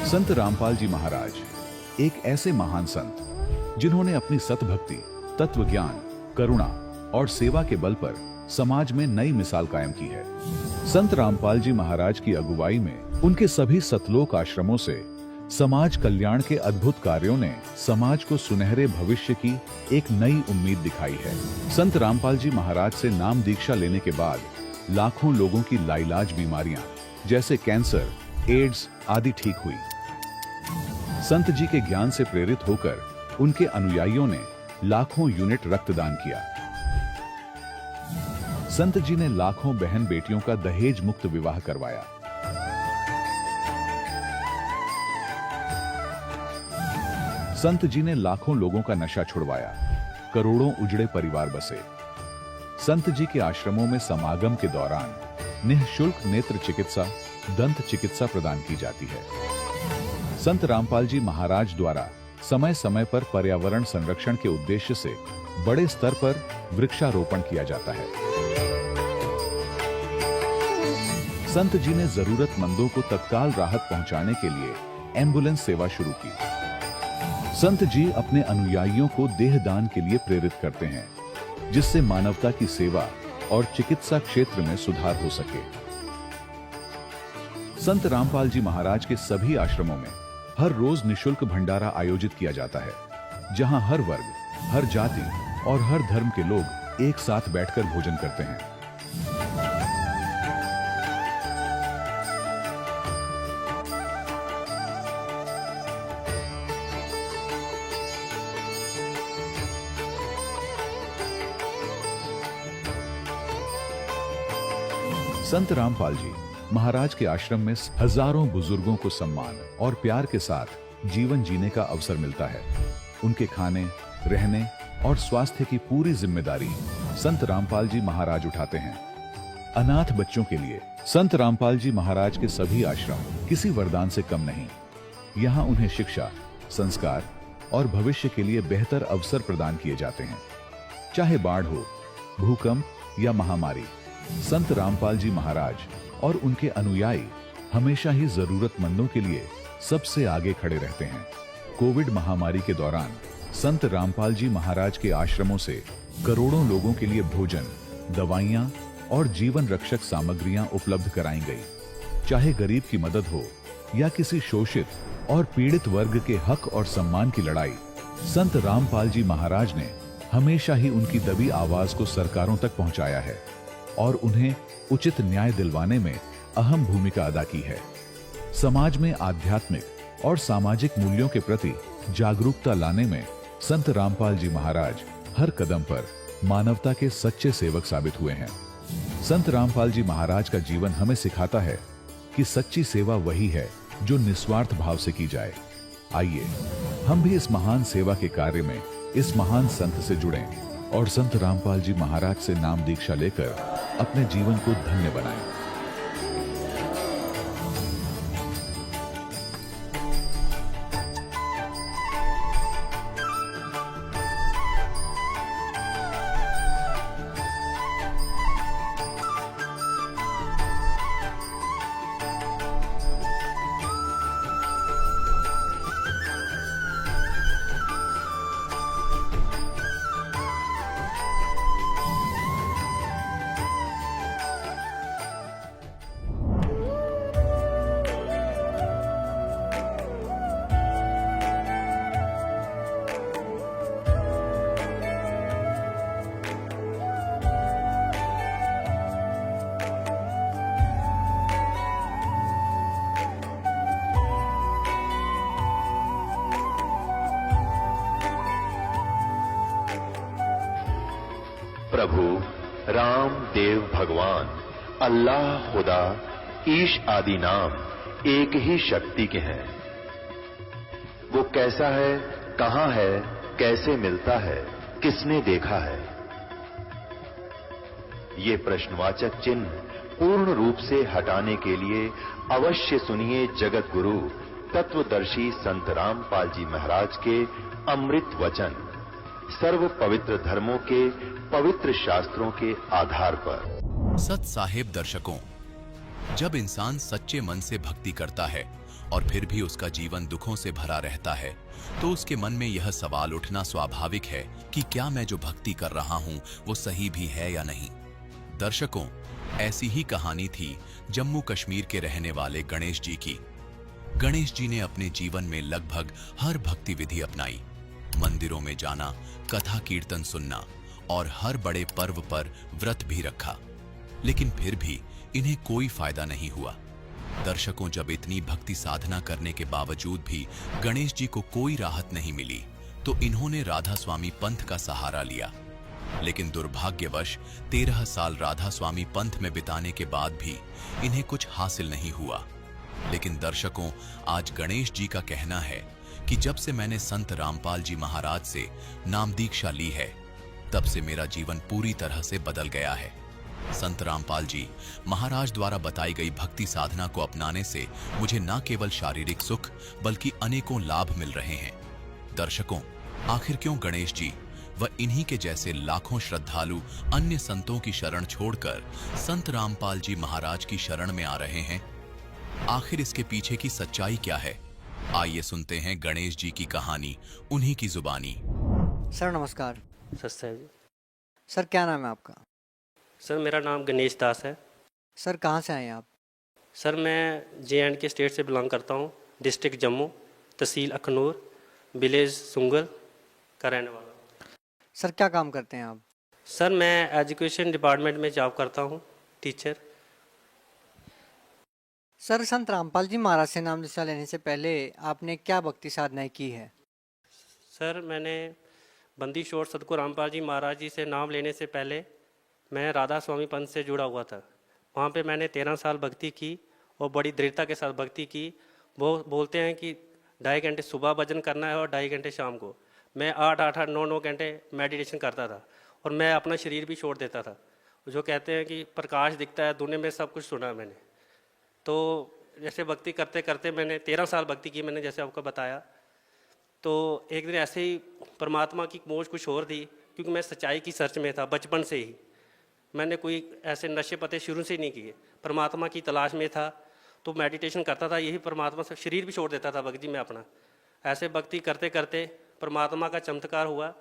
संत रामपाल जी महाराज एक ऐसे महान संत जिन्होंने अपनी सतभक्ति, तत्व ज्ञान, करुणा और सेवा के बल पर समाज में नई मिसाल कायम की है। संत रामपाल जी महाराज की अगुवाई में उनके सभी सतलोक आश्रमों से समाज कल्याण के अद्भुत कार्यों ने समाज को सुनहरे भविष्य की एक नई उम्मीद दिखाई है। संत रामपाल जी महाराज से नाम दीक्षा लेने के बाद लाखों लोगों की लाइलाज बीमारियां जैसे कैंसर, एड्स आदि ठीक हुई। संत जी के ज्ञान से प्रेरित होकर उनके अनुयायियों ने लाखों यूनिट रक्तदान किया। संत जी ने लाखों बहन बेटियों का दहेज मुक्त विवाह करवाया। संत जी ने लाखों लोगों का नशा छुड़वाया, करोड़ों उजड़े परिवार बसे। संत जी के आश्रमों में समागम के दौरान निःशुल्क नेत्र चिकित्सा, दंत चिकित्सा प्रदान की जाती है। संत रामपाल जी महाराज द्वारा समय समय पर पर्यावरण संरक्षण के उद्देश्य से बड़े स्तर पर वृक्षारोपण किया जाता है। संत जी ने जरूरतमंदों को तत्काल राहत पहुंचाने के लिए एम्बुलेंस सेवा शुरू की। संत जी अपने अनुयायियों को देहदान के लिए प्रेरित करते हैं, जिससे मानवता की सेवा और चिकित्सा क्षेत्र में सुधार हो सके। संत रामपाल जी महाराज के सभी आश्रमों में हर रोज निःशुल्क भंडारा आयोजित किया जाता है, जहां हर वर्ग, हर जाति और हर धर्म के लोग एक साथ बैठकर भोजन करते हैं। संत रामपाल जी महाराज के आश्रम में हजारों बुजुर्गों को सम्मान और प्यार के साथ जीवन जीने का अवसर मिलता है। उनके खाने, रहने और स्वास्थ्य की पूरी जिम्मेदारी संत रामपाल जी महाराज उठाते हैं। अनाथ बच्चों के लिए संत रामपाल जी महाराज के सभी आश्रम किसी वरदान से कम नहीं। यहाँ उन्हें शिक्षा, संस्कार और भविष्य के लिए बेहतर अवसर प्रदान किए जाते हैं। चाहे बाढ़ हो, भूकंप या महामारी, संत रामपाल जी महाराज और उनके अनुयायी हमेशा ही जरूरतमंदों के लिए सबसे आगे खड़े रहते हैं। कोविड महामारी के दौरान संत रामपाल जी महाराज के आश्रमों से करोड़ों लोगों के लिए भोजन, दवाइयां और जीवन रक्षक सामग्रियां उपलब्ध कराई गई। चाहे गरीब की मदद हो या किसी शोषित और पीड़ित वर्ग के हक और सम्मान की लड़ाई, संत रामपाल जी महाराज ने हमेशा ही उनकी दबी आवाज को सरकारों तक पहुंचाया है और उन्हें उचित न्याय दिलवाने में अहम भूमिका अदा की है। समाज में आध्यात्मिक और सामाजिक मूल्यों के प्रति जागरूकता लाने में संत रामपाल जी महाराज हर कदम पर मानवता के सच्चे सेवक साबित हुए हैं। संत रामपाल जी महाराज का जीवन हमें सिखाता है कि सच्ची सेवा वही है जो निस्वार्थ भाव से की जाए। आइए हम भी इस महान सेवा के कार्य में इस महान संत से जुड़ें और संत रामपाल जी महाराज से नाम दीक्षा लेकर अपने जीवन को धन्य बनाएं। प्रभु राम देव भगवान अल्लाह खुदा ईश आदि नाम एक ही शक्ति के हैं। वो कैसा है, कहां है, कैसे मिलता है, किसने देखा है? ये प्रश्नवाचक चिन्ह पूर्ण रूप से हटाने के लिए अवश्य सुनिए जगत गुरु तत्वदर्शी संत रामपाल जी महाराज के अमृत वचन, सर्व पवित्र धर्मों के पवित्र शास्त्रों के आधार पर। सत साहेब दर्शकों, जब इंसान सच्चे मन से भक्ति करता है और फिर भी उसका जीवन दुखों से भरा रहता है, तो उसके मन में यह सवाल उठना स्वाभाविक है कि क्या मैं जो भक्ति कर रहा हूं वो सही भी है या नहीं। दर्शकों, ऐसी ही कहानी थी जम्मू कश्मीर के रहने वाले गणेश जी की। गणेश जी ने अपने जीवन में लगभग हर भक्ति विधि अपनाई। मंदिरों में जाना, कथा कीर्तन सुनना और हर बड़े पर्व पर व्रत भी रखा, लेकिन फिर भी इन्हें कोई फायदा नहीं हुआ। दर्शकों, जब इतनी भक्ति साधना करने के बावजूद भी गणेश जी को कोई राहत नहीं मिली, तो इन्होंने राधा स्वामी पंथ का सहारा लिया। लेकिन दुर्भाग्यवश 13 साल राधा स्वामी पंथ में बिताने के बाद भी इन्हें कुछ हासिल नहीं हुआ। लेकिन दर्शकों, आज गणेश जी का कहना है कि जब से मैंने संत रामपाल जी महाराज से नाम दीक्षा ली है, तब से मेरा जीवन पूरी तरह से बदल गया है। संत रामपाल जी महाराज द्वारा बताई गई भक्ति साधना को अपनाने से मुझे न केवल शारीरिक सुख बल्कि अनेकों लाभ मिल रहे हैं। दर्शकों, आखिर क्यों गणेश जी व इन्हीं के जैसे लाखों श्रद्धालु अन्य संतों की शरण छोड़कर संत रामपाल जी महाराज की शरण में आ रहे हैं? आखिर इसके पीछे की सच्चाई क्या है? आइए सुनते हैं गणेश जी की कहानी उन्हीं की जुबानी। सर नमस्कार। सस्ता है जी। सर क्या नाम है आपका? सर मेरा नाम गणेश दास है। सर कहाँ से आए हैं आप? सर मैं JNK स्टेट से बिलोंग करता हूँ, डिस्ट्रिक्ट जम्मू, तहसील अखनूर, विलेज सुंगल का रहने वाला हूँ। सर क्या काम करते हैं आप? सर मैं एजुकेशन डिपार्टमेंट में जॉब करता हूँ, टीचर। सर संत रामपाल जी महाराज से नाम दीक्षा लेने से पहले आपने क्या भक्ति साधनाएं की है? सर मैंने बंदी शोर सतगुरु रामपाल जी महाराज जी से नाम लेने से पहले मैं राधा स्वामी पंथ से जुड़ा हुआ था। वहाँ पे मैंने 13 साल भक्ति की और बड़ी दृढ़ता के साथ भक्ति की। वो बोलते हैं कि 2.5 घंटे सुबह भजन करना है और 2.5 घंटे शाम को। मैं 8-8, 9-9 घंटे मेडिटेशन करता था और मैं अपना शरीर भी छोड़ देता था। जो कहते हैं कि प्रकाश दिखता है दुनिया में, सब कुछ सुना मैंने। तो जैसे भक्ति करते करते मैंने 13 साल भक्ति की, मैंने जैसे आपको बताया। तो एक दिन ऐसे ही परमात्मा की खोज कुछ और थी, क्योंकि मैं सच्चाई की सर्च में था बचपन से ही। मैंने कोई ऐसे नशे पते शुरू से नहीं किए, परमात्मा की तलाश में था। तो मेडिटेशन करता था, यही परमात्मा से शरीर भी छोड़ देता था भक्ति में अपना। ऐसे भक्ति करते करते परमात्मा का चमत्कार हुआ।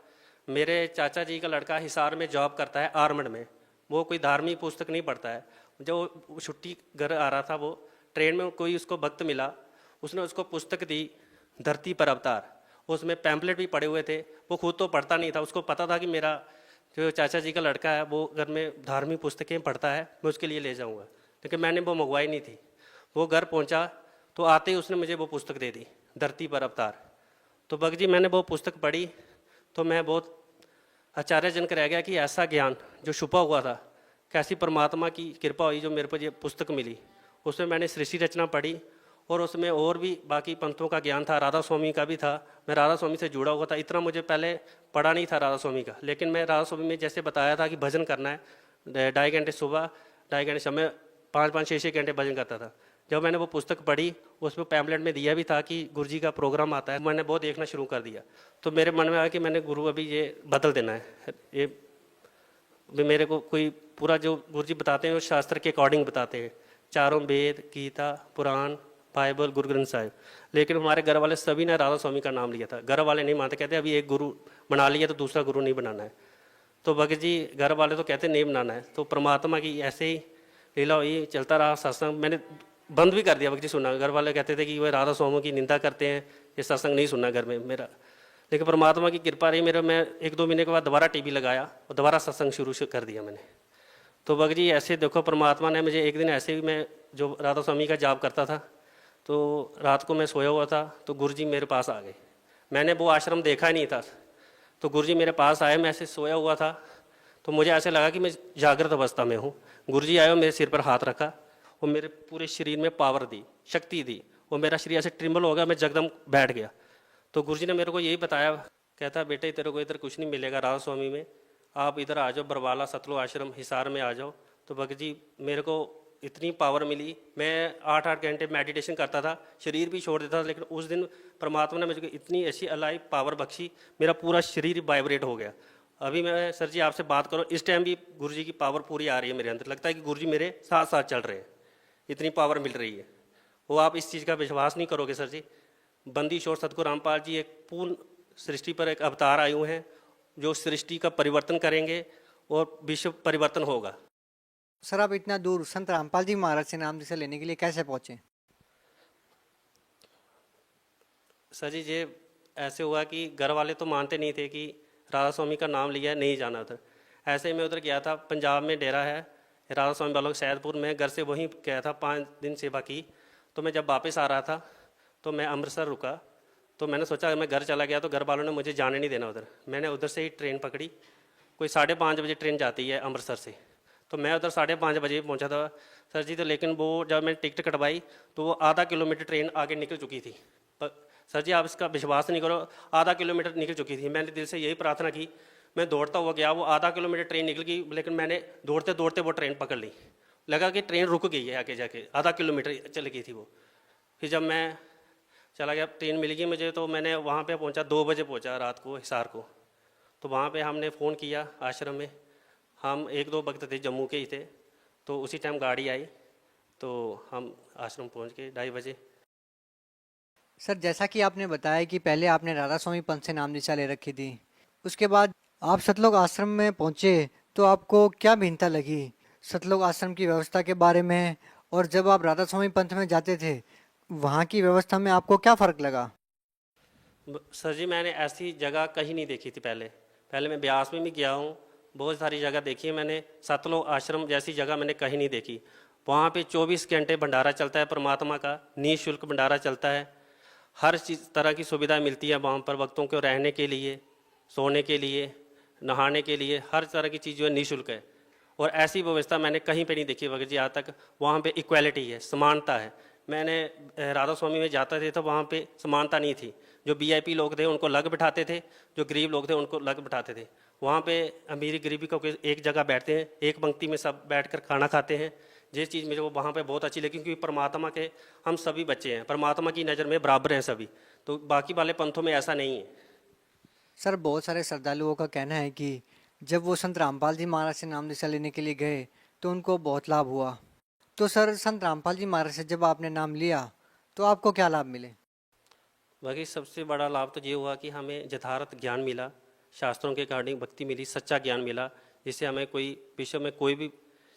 मेरे चाचा जी का लड़का हिसार में जॉब करता है, आर्मड में। वो कोई धार्मिक पुस्तक नहीं पढ़ता है। जो छुट्टी घर आ रहा था, वो ट्रेन में कोई उसको भक्त मिला, उसने उसको पुस्तक दी, धरती पर अवतार। उसमें पैम्पलेट भी पड़े हुए थे। वो खुद तो पढ़ता नहीं था, उसको पता था कि मेरा जो चाचा जी का लड़का है वो घर में धार्मिक पुस्तकें पढ़ता है, मैं उसके लिए ले जाऊंगा। लेकिन मैंने वो मंगवाई नहीं थी। वो घर पहुंचा तो आते ही उसने मुझे वो पुस्तक दे दी, धरती पर अवतार। तो भक्त जी मैंने वो पुस्तक पढ़ी तो मैं बहुत आश्चर्यजनक रह गया कि ऐसा ज्ञान जो छुपा हुआ था, कैसी परमात्मा की कृपा हुई जो मेरे को ये पुस्तक मिली। उसमें मैंने सृष्टि रचना पढ़ी और उसमें और भी बाकी पंथों का ज्ञान था, राधा स्वामी का भी था। मैं राधा स्वामी से जुड़ा हुआ था। इतना मुझे पहले पढ़ा नहीं था राधा स्वामी का, लेकिन मैं राधा स्वामी में जैसे बताया था कि भजन करना है, 2.5 घंटे सुबह, 2.5 घंटे शाम में, 5-5, 6-6 घंटे भजन करता था। जब मैंने वो पुस्तक पढ़ी, उसमें पैम्पलेट में दिया भी था कि गुरु जी का प्रोग्राम आता है, मैंने बहुत देखना शुरू कर दिया। तो मेरे मन में आया कि मैंने गुरु अभी ये बदल देना है। ये भी मेरे को कोई पूरा जो गुरु जी बताते हैं वो शास्त्र के अकॉर्डिंग बताते हैं, चारों वेद, गीता, पुराण, बाइबल, गुरु ग्रंथ साहिब। लेकिन हमारे घर वाले सभी ने राधा स्वामी का नाम लिया था। घर वाले नहीं मानते, कहते अभी एक गुरु बना लिया तो दूसरा गुरु नहीं बनाना है। तो भगत जी घर वाले तो कहते नहीं बनाना है। तो परमात्मा की ऐसे ही लीला हुई, चलता रहा सत्संग। मैंने बंद भी कर दिया भगत जी सुनना। घर वाले कहते थे कि वह राधा स्वामी की निंदा करते हैं, ये सत्संग नहीं सुनना घर में मेरा। लेकिन परमात्मा की कृपा रही मेरे, मैं 1-2 महीने के बाद दोबारा टीवी लगाया और दोबारा सत्संग शुरू कर दिया मैंने। तो भगत जी ऐसे देखो, परमात्मा ने मुझे एक दिन ऐसे ही, मैं जो राधा स्वामी का जाप करता था, तो रात को मैं सोया हुआ था तो गुरुजी मेरे पास आ गए। मैंने वो आश्रम देखा ही नहीं था। तो गुरुजी मेरे पास आए, मैं ऐसे सोया हुआ था तो मुझे ऐसे लगा कि मैं जागृत अवस्था में हूँ। गुरुजी आए और मेरे सिर पर हाथ रखा और मेरे पूरे शरीर में पावर दी, शक्ति दी, और मेरा शरीर ऐसे ट्रिम्बल हो गया, मैं जगदम बैठ गया। तो गुरुजी ने मेरे को यही बताया, कहता बेटे तेरे को इधर कुछ नहीं मिलेगा राधा स्वामी में, आप इधर आ जाओ, बरवाला सतलु आश्रम हिसार में आ जाओ। तो भगत जी मेरे को इतनी पावर मिली, मैं 8-8 घंटे मेडिटेशन करता था, शरीर भी छोड़ देता था। लेकिन उस दिन परमात्मा ने मुझे इतनी ऐसी अलाइव पावर बख्शी, मेरा पूरा शरीर वाइब्रेट हो गया। अभी मैं सर जी आपसे बात करूं, इस टाइम भी गुरुजी की पावर पूरी आ रही है मेरे अंदर। लगता है कि गुरुजी मेरे साथ साथ चल रहे हैं, इतनी पावर मिल रही है। वो आप इस चीज़ का विश्वास नहीं करोगे सर जी। बंदी शोर सतगुरु रामपाल जी एक पूर्ण सृष्टि पर एक अवतार आए हुए हैं जो सृष्टि का परिवर्तन करेंगे और विश्व परिवर्तन होगा। सर आप इतना दूर संत रामपाल जी महाराज से नाम दीक्षा लेने के लिए कैसे पहुंचे? सर जी ये ऐसे हुआ कि घर वाले तो मानते नहीं थे कि राधा स्वामी का नाम लिया है, नहीं जाना उधर। ऐसे ही मैं उधर गया था, पंजाब में डेरा है राधा स्वामी बालों सैदपुर में, घर से वहीं गया था, 5 दिन सेवा की। तो मैं जब वापस आ रहा था तो मैं अमृतसर रुका, तो मैंने सोचा मैं घर चला गया तो घर वालों ने मुझे जाने नहीं देना उधर। मैंने उधर से ही ट्रेन पकड़ी, कोई 5:30 बजे ट्रेन जाती है अमृतसर से, तो मैं उधर 5:30 बजे पहुंचा था सर जी। तो लेकिन वो जब मैंने टिकट कटवाई तो वो आधा किलोमीटर ट्रेन आगे निकल चुकी थी। सर जी आप इसका विश्वास नहीं करो, आधा किलोमीटर निकल चुकी थी। मैंने दिल से यही प्रार्थना की, मैं दौड़ता हुआ गया, वो आधा किलोमीटर ट्रेन निकल गई, लेकिन मैंने दौड़ते दौड़ते वो ट्रेन पकड़ ली। लगा कि ट्रेन रुक गई है, आगे जाके आधा किलोमीटर चली गई थी वो। फिर जब मैं चला गया, ट्रेन मिल गई मुझे, तो मैंने वहाँ पे पहुँचा, 2 बजे पहुँचा रात को हिसार को। तो वहाँ पे हमने फ़ोन किया आश्रम में, हम 1-2 भक्त थे जम्मू के ही थे, तो उसी टाइम गाड़ी आई तो हम आश्रम पहुँच गए 2:30 बजे। सर जैसा कि आपने बताया कि पहले आपने राधा स्वामी पंथ से नाम दीक्षा ले रखी थी, उसके बाद आप सतलोक आश्रम में पहुंचे तो आपको क्या भिन्नता लगी सतलोक आश्रम की व्यवस्था के बारे में, और जब आप राधा स्वामी पंथ में जाते थे वहाँ की व्यवस्था में आपको क्या फ़र्क लगा? सर जी मैंने ऐसी जगह कहीं नहीं देखी थी पहले। पहले मैं ब्यास में भी गया हूँ, बहुत सारी जगह देखी है मैंने, सतलोक आश्रम जैसी जगह मैंने कहीं नहीं देखी। वहाँ पे 24 घंटे भंडारा चलता है परमात्मा का, निःशुल्क भंडारा चलता है, हर चीज़ तरह की सुविधा मिलती है वहाँ पर, वक्तों को रहने के लिए, सोने के लिए, नहाने के लिए, हर तरह की चीज़ जो है निःशुल्क है। और ऐसी व्यवस्था मैंने कहीं पे नहीं देखी वगैरह जी आज तक। वहाँ पे इक्वालिटी है, समानता है। मैंने राधा स्वामी में जाता थे तो वहाँ पे समानता नहीं थी, जो वीआईपी लोग थे उनको अलग बिठाते थे, जो गरीब लोग थे उनको अलग बिठाते थे। वहाँ पे अमीरी गरीबी को एक जगह बैठते हैं, एक पंक्ति में सब बैठकर खाना खाते हैं। ये चीज़ मुझे वो वहाँ पे बहुत अच्छी लगी, क्योंकि परमात्मा के हम सभी बच्चे हैं, परमात्मा की नज़र में बराबर हैं सभी, तो बाकी वाले पंथों में ऐसा नहीं है। सर बहुत सारे श्रद्धालुओं का कहना है कि जब वो संत रामपाल जी महाराज से नाम दीक्षा लेने के लिए गए तो उनको बहुत लाभ हुआ। तो सर संत रामपाल जी महाराज से जब आपने नाम लिया तो आपको क्या लाभ मिले? बाकी सबसे बड़ा लाभ तो ये हुआ कि हमें यथार्थ ज्ञान मिला, शास्त्रों के अकॉर्डिंग भक्ति मिली, सच्चा ज्ञान मिला, जिससे हमें कोई विश्व में कोई भी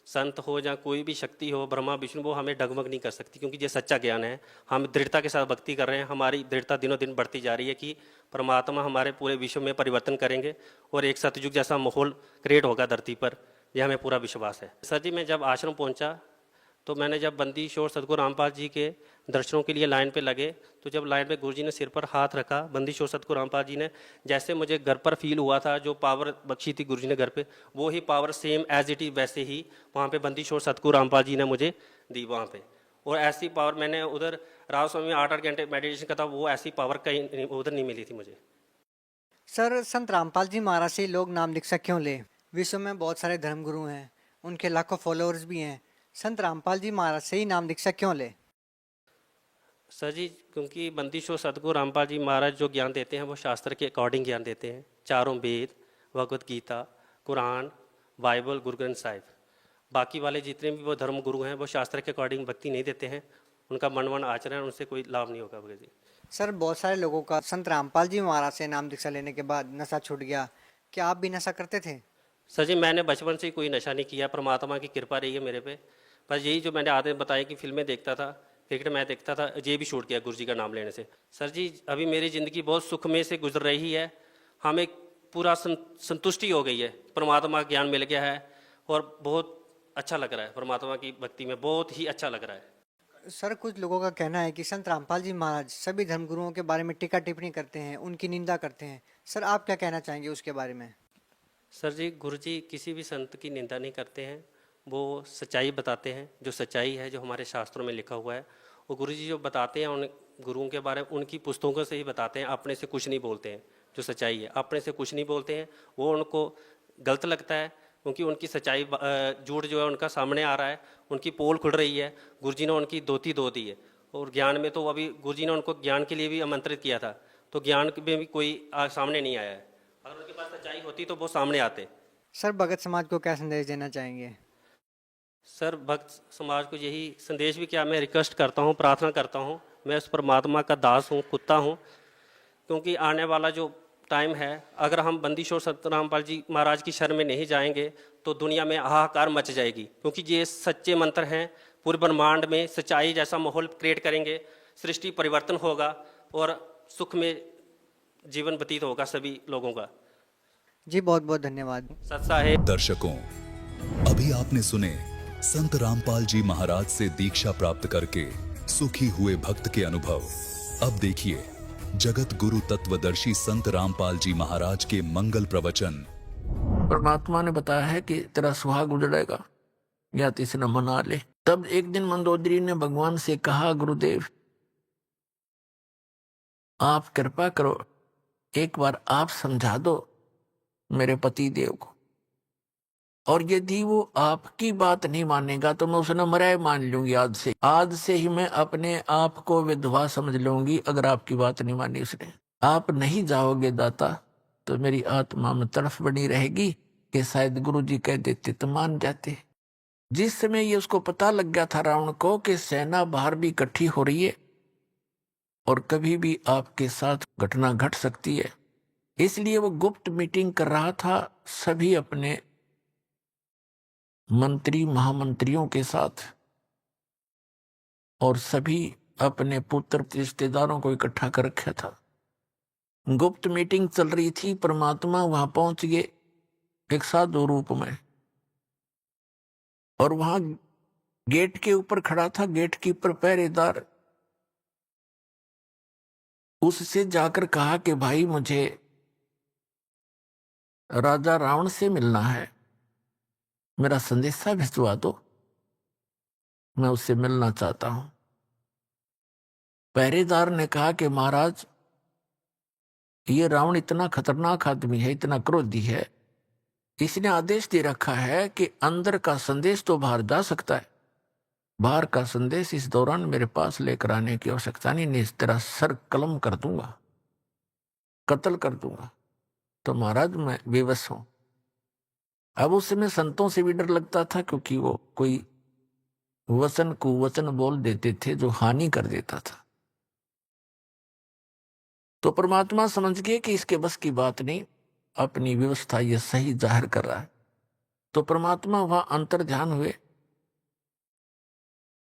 संत हो या कोई भी शक्ति हो, ब्रह्मा विष्णु, वो हमें डगमग नहीं कर सकती, क्योंकि ये सच्चा ज्ञान है। हम दृढ़ता के साथ भक्ति कर रहे हैं, हमारी दृढ़ता दिनों दिन बढ़ती जा रही है कि परमात्मा हमारे पूरे विश्व में परिवर्तन करेंगे और एक सतयुग जैसा माहौल क्रिएट होगा धरती पर, यह हमें पूरा विश्वास है। सर जी मैं जब आश्रम पहुंचा तो मैंने जब बंदी शोर सतगुरु रामपाल जी के दर्शनों के लिए लाइन पे लगे, तो जब लाइन पे गुरुजी ने सिर पर हाथ रखा, बंदी शोर सतगुरु रामपाल जी ने, जैसे मुझे घर पर फील हुआ था, जो पावर बख्शी थी गुरुजी ने घर पे, वो ही power same as it is वैसे ही वहाँ पे बंदी शोर सतगुरु रामपाल जी ने मुझे दी वहाँ पे। और ऐसी पावर मैंने उधर राधा स्वामी में 8-8 घंटे मेडिटेशन करता, वो ऐसी पावर कहीं उधर नहीं मिली थी मुझे। सर संत रामपाल जी महाराज से लोग नाम दीक्षा क्यों ले? विश्व में बहुत सारे धर्मगुरु हैं, उनके लाखों फॉलोअर्स भी हैं, संत रामपाल जी महाराज से ही नाम दीक्षा क्यों ले? सर जी क्योंकि बंदी शोर सतगुरु रामपाल जी महाराज जो ज्ञान देते हैं वो शास्त्र के अकॉर्डिंग ज्ञान देते हैं। चारों वेद, भगवत गीता, कुरान, बाइबल, गुरु ग्रंथ साहिब, बाकी वाले जितने भी वो धर्म गुरु हैं वो शास्त्र के अकॉर्डिंग भक्ति नहीं देते हैं, उनका मनवन आचरण, उनसे कोई लाभ नहीं होगा भगत जी। सर बहुत सारे लोगों का संत रामपाल जी महाराज से नाम दीक्षा लेने के बाद नशा छूट गया, क्या आप भी नशा करते थे? सर जी मैंने बचपन से कोई नशा नहीं किया, परमात्मा की कृपा रही है मेरे पे। बस यही जो मैंने आदत बताई कि फिल्में देखता था, क्रिकेट मैच देखता था, ये भी छूट गया गुरु जी का नाम लेने से। सर जी अभी मेरी ज़िंदगी बहुत सुखमय से गुजर रही है, हमें पूरा संतुष्टि हो गई है, परमात्मा का ज्ञान मिल गया है और बहुत अच्छा लग रहा है, परमात्मा की भक्ति में बहुत ही अच्छा लग रहा है। सर कुछ लोगों का कहना है कि संत रामपाल जी महाराज सभी धर्मगुरुओं के बारे में टीका टिप्पणी करते हैं, उनकी निंदा करते हैं, सर आप क्या कहना चाहेंगे उसके बारे में? सर जी गुरु जी किसी भी संत की निंदा नहीं करते हैं, वो सच्चाई बताते हैं, जो सच्चाई है जो हमारे शास्त्रों में लिखा हुआ है वो गुरु जी जो बताते हैं उन गुरुओं के बारे में उनकी पुस्तकों से ही बताते हैं, अपने से कुछ नहीं बोलते हैं। जो सच्चाई है अपने से कुछ नहीं बोलते हैं, वो उनको गलत लगता है, क्योंकि उनकी सच्चाई झूठ जो है उनका सामने आ रहा है, उनकी पोल खुल रही है, गुरु जी ने उनकी धोती धो दी है। और ज्ञान में तो अभी गुरु जी ने उनको ज्ञान के लिए भी आमंत्रित किया था, तो ज्ञान में भी कोई सामने नहीं आया है। अगर उनके पास सच्चाई होती तो वो सामने आते। सर भगत समाज को क्या संदेश देना चाहेंगे? सर भक्त समाज को यही संदेश भी क्या मैं रिक्वेस्ट करता हूँ, प्रार्थना करता हूँ, मैं उस परमात्मा का दास हूँ, कुत्ता हूँ, क्योंकि आने वाला जो टाइम है, अगर हम बंदीशोर सतरामपाल जी महाराज की शरण में नहीं जाएंगे तो दुनिया में हाहाकार मच जाएगी, क्योंकि ये सच्चे मंत्र हैं, पूरे ब्रह्मांड में सच्चाई जैसा माहौल क्रिएट करेंगे, सृष्टि परिवर्तन होगा और सुख में जीवन व्यतीत होगा सभी लोगों का। जी बहुत बहुत धन्यवाद। सत साहेब। दर्शकों, अभी आपने सुने संत रामपाल जी महाराज से दीक्षा प्राप्त करके सुखी हुए भक्त के अनुभव। अब देखिए जगत गुरु तत्वदर्शी संत रामपाल जी महाराज के मंगल प्रवचन। परमात्मा ने बताया है कि तेरा सुहाग उजड़ेगा या तीसरा मना ले। तब एक दिन मंदोदरी ने भगवान से कहा, गुरुदेव आप कृपा करो, एक बार आप समझा दो मेरे पति देव को, और यदि वो आपकी बात नहीं मानेगा तो मैं उसे मराए मान लूंगी। आज से ही मैं अपने आप को विधवा समझ लूंगी अगर आपकी बात नहीं मानी उसने। आप नहीं जाओगे दाता तो मेरी आत्मा में तड़फ बनी रहेगी कि शायद गुरु जी कह देते तो मान जाते। जिस समय ये उसको पता लग गया था रावण को कि सेना बाहर भी इकट्ठी हो रही है और कभी भी आपके साथ घटना घट सकती है, इसलिए वो गुप्त मीटिंग कर रहा था सभी अपने मंत्री महामंत्रियों के साथ, और सभी अपने पुत्र रिश्तेदारों को इकट्ठा कर रखा था। गुप्त मीटिंग चल रही थी। परमात्मा वहां पहुंच गए एक साधु रूप में, और वहां गेट के ऊपर खड़ा था गेट कीपर पहरेदार। उससे जाकर कहा कि भाई मुझे राजा रावण से मिलना है, मेरा संदेशा भिजवा दो, मैं उससे मिलना चाहता हूं। पहरेदार ने कहा कि महाराज ये रावण इतना खतरनाक आदमी है, इतना क्रोधी है, इसने आदेश दे रखा है कि अंदर का संदेश तो बाहर जा सकता है, बाहर का संदेश इस दौरान मेरे पास लेकर आने की आवश्यकता नहीं, इस तरह सर कलम कर दूंगा, कत्ल कर दूंगा। तो महाराज मैं विवश हूं। अब उस समय संतों से भी डर लगता था, क्योंकि वो कोई वचन कुवचन बोल देते थे जो हानि कर देता था। तो परमात्मा समझ गए कि इसके बस की बात नहीं, अपनी व्यवस्था ये सही जाहिर कर रहा है। तो परमात्मा वहां अंतर ध्यान हुए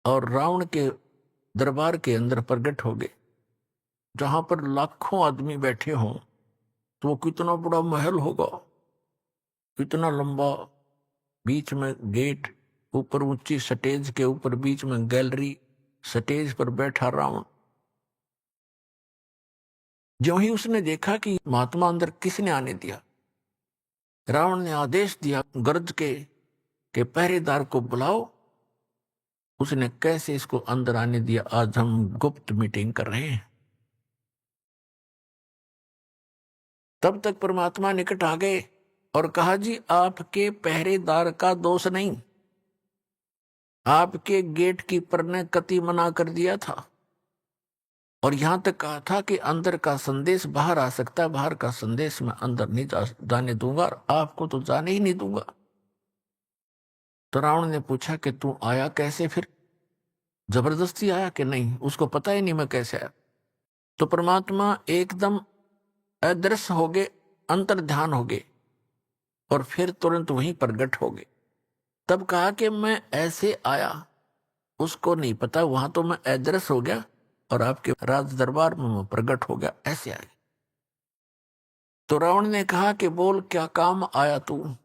और रावण के दरबार के अंदर प्रकट हो गए, जहां पर लाखों आदमी बैठे हों। तो वो कितना बड़ा महल होगा, इतना लंबा, बीच में गेट, ऊपर ऊंची स्टेज के ऊपर बीच में गैलरी, स्टेज पर बैठा रावण। जो ही उसने देखा कि महात्मा अंदर किसने आने दिया, रावण ने आदेश दिया गरज के पहरेदार को बुलाओ। उसने कैसे इसको अंदर आने दिया, आज हम गुप्त मीटिंग कर रहे हैं। तब तक परमात्मा निकट आ गए और कहा, जी आपके पहरेदार का दोष नहीं, आपके गेट कीपर ने कति मना कर दिया था, और यहां तक कहा था कि अंदर का संदेश बाहर आ सकता है, बाहर का संदेश मैं अंदर नहीं जाने दूंगा, और आपको तो जाने ही नहीं दूंगा। तो रावण ने पूछा कि तू आया कैसे, फिर जबरदस्ती आया कि नहीं, उसको पता ही नहीं मैं कैसे आया। तो परमात्मा एकदम अदृश्य हो गए, अंतर ध्यान हो गए, और फिर तुरंत वहीं प्रकट हो गए। तब कहा कि मैं ऐसे आया, उसको नहीं पता, वहां तो मैं अदृश्य हो गया और आपके राज दरबार में मैं प्रकट हो गया, ऐसे आया। तो रावण ने कहा कि बोल क्या काम आया तू,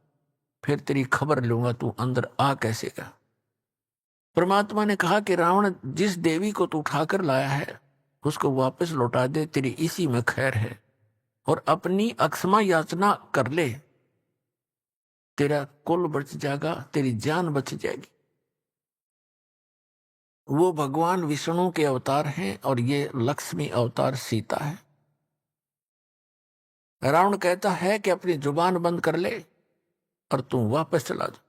फिर तेरी खबर लूंगा, तू अंदर आ कैसे गया। परमात्मा ने कहा कि रावण, जिस देवी को तू उठाकर लाया है उसको वापस लौटा दे, तेरी इसी में खैर है, और अपनी अक्षमा याचना कर ले, तेरा कुल बच जाएगा, तेरी जान बच जाएगी। वो भगवान विष्णु के अवतार हैं और ये लक्ष्मी अवतार सीता है। रावण कहता है कि अपनी जुबान बंद कर ले और तू वापस चला जा।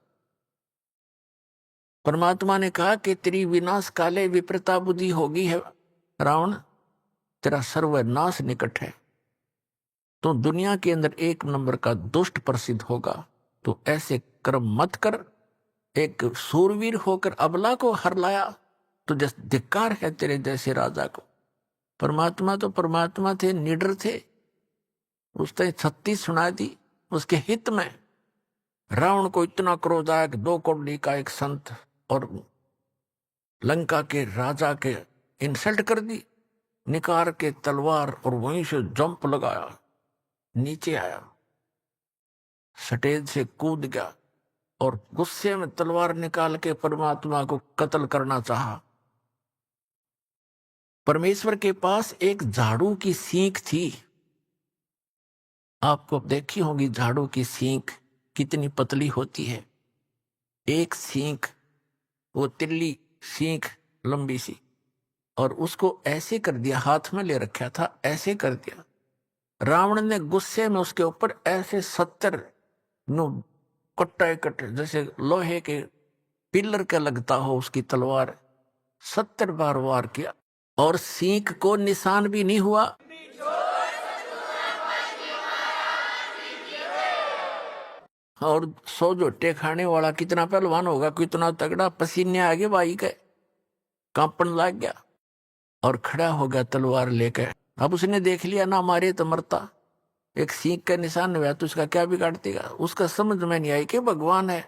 परमात्मा ने कहा कि तेरी विनाश काले विपरीता बुद्धि होगी है रावण, तेरा सर्वनाश निकट है, तो दुनिया के अंदर एक नंबर का दुष्ट प्रसिद्ध होगा, तो ऐसे कर्म मत कर एक सूरवीर होकर अबला को हर लाया, तो जैसे धिक्कार है तेरे जैसे राजा को। परमात्मा तो परमात्मा थे, निडर थे, उसने 36 सुना दी उसके हित में। रावण को इतना क्रोध आया कि 2 कौड़ी का एक संत और लंका के राजा के इंसल्ट कर दी, निकाल के तलवार और वहीं से जंप लगाया, नीचे आया, स्टेज से कूद गया और गुस्से में तलवार निकाल के परमात्मा को कत्ल करना चाहा। परमेश्वर के पास एक झाड़ू की सींग थी। आपको देखी होगी झाड़ू की सींग कितनी पतली होती है। एक सींग, वो तिल्ली सींग लंबी सी, और उसको ऐसे कर दिया, हाथ में ले रखा था, ऐसे कर दिया। रावण ने गुस्से में उसके ऊपर ऐसे 70 नु कट्टा कट, जैसे लोहे के पिलर का लगता हो उसकी तलवार, 70 बार वार किया और सींग को निशान भी नहीं हुआ। और 100 जोटे खाने वाला कितना पहलवान होगा, कितना तगड़ा, पसीने आगे भाई के कांपन लग गया और खड़ा हो गया तलवार लेकर। अब उसने देख लिया ना मारे तो मरता, एक सींग का निशान हुआ तो उसका क्या बिगाड़ देगा। उसका समझ में नहीं आई कि भगवान है,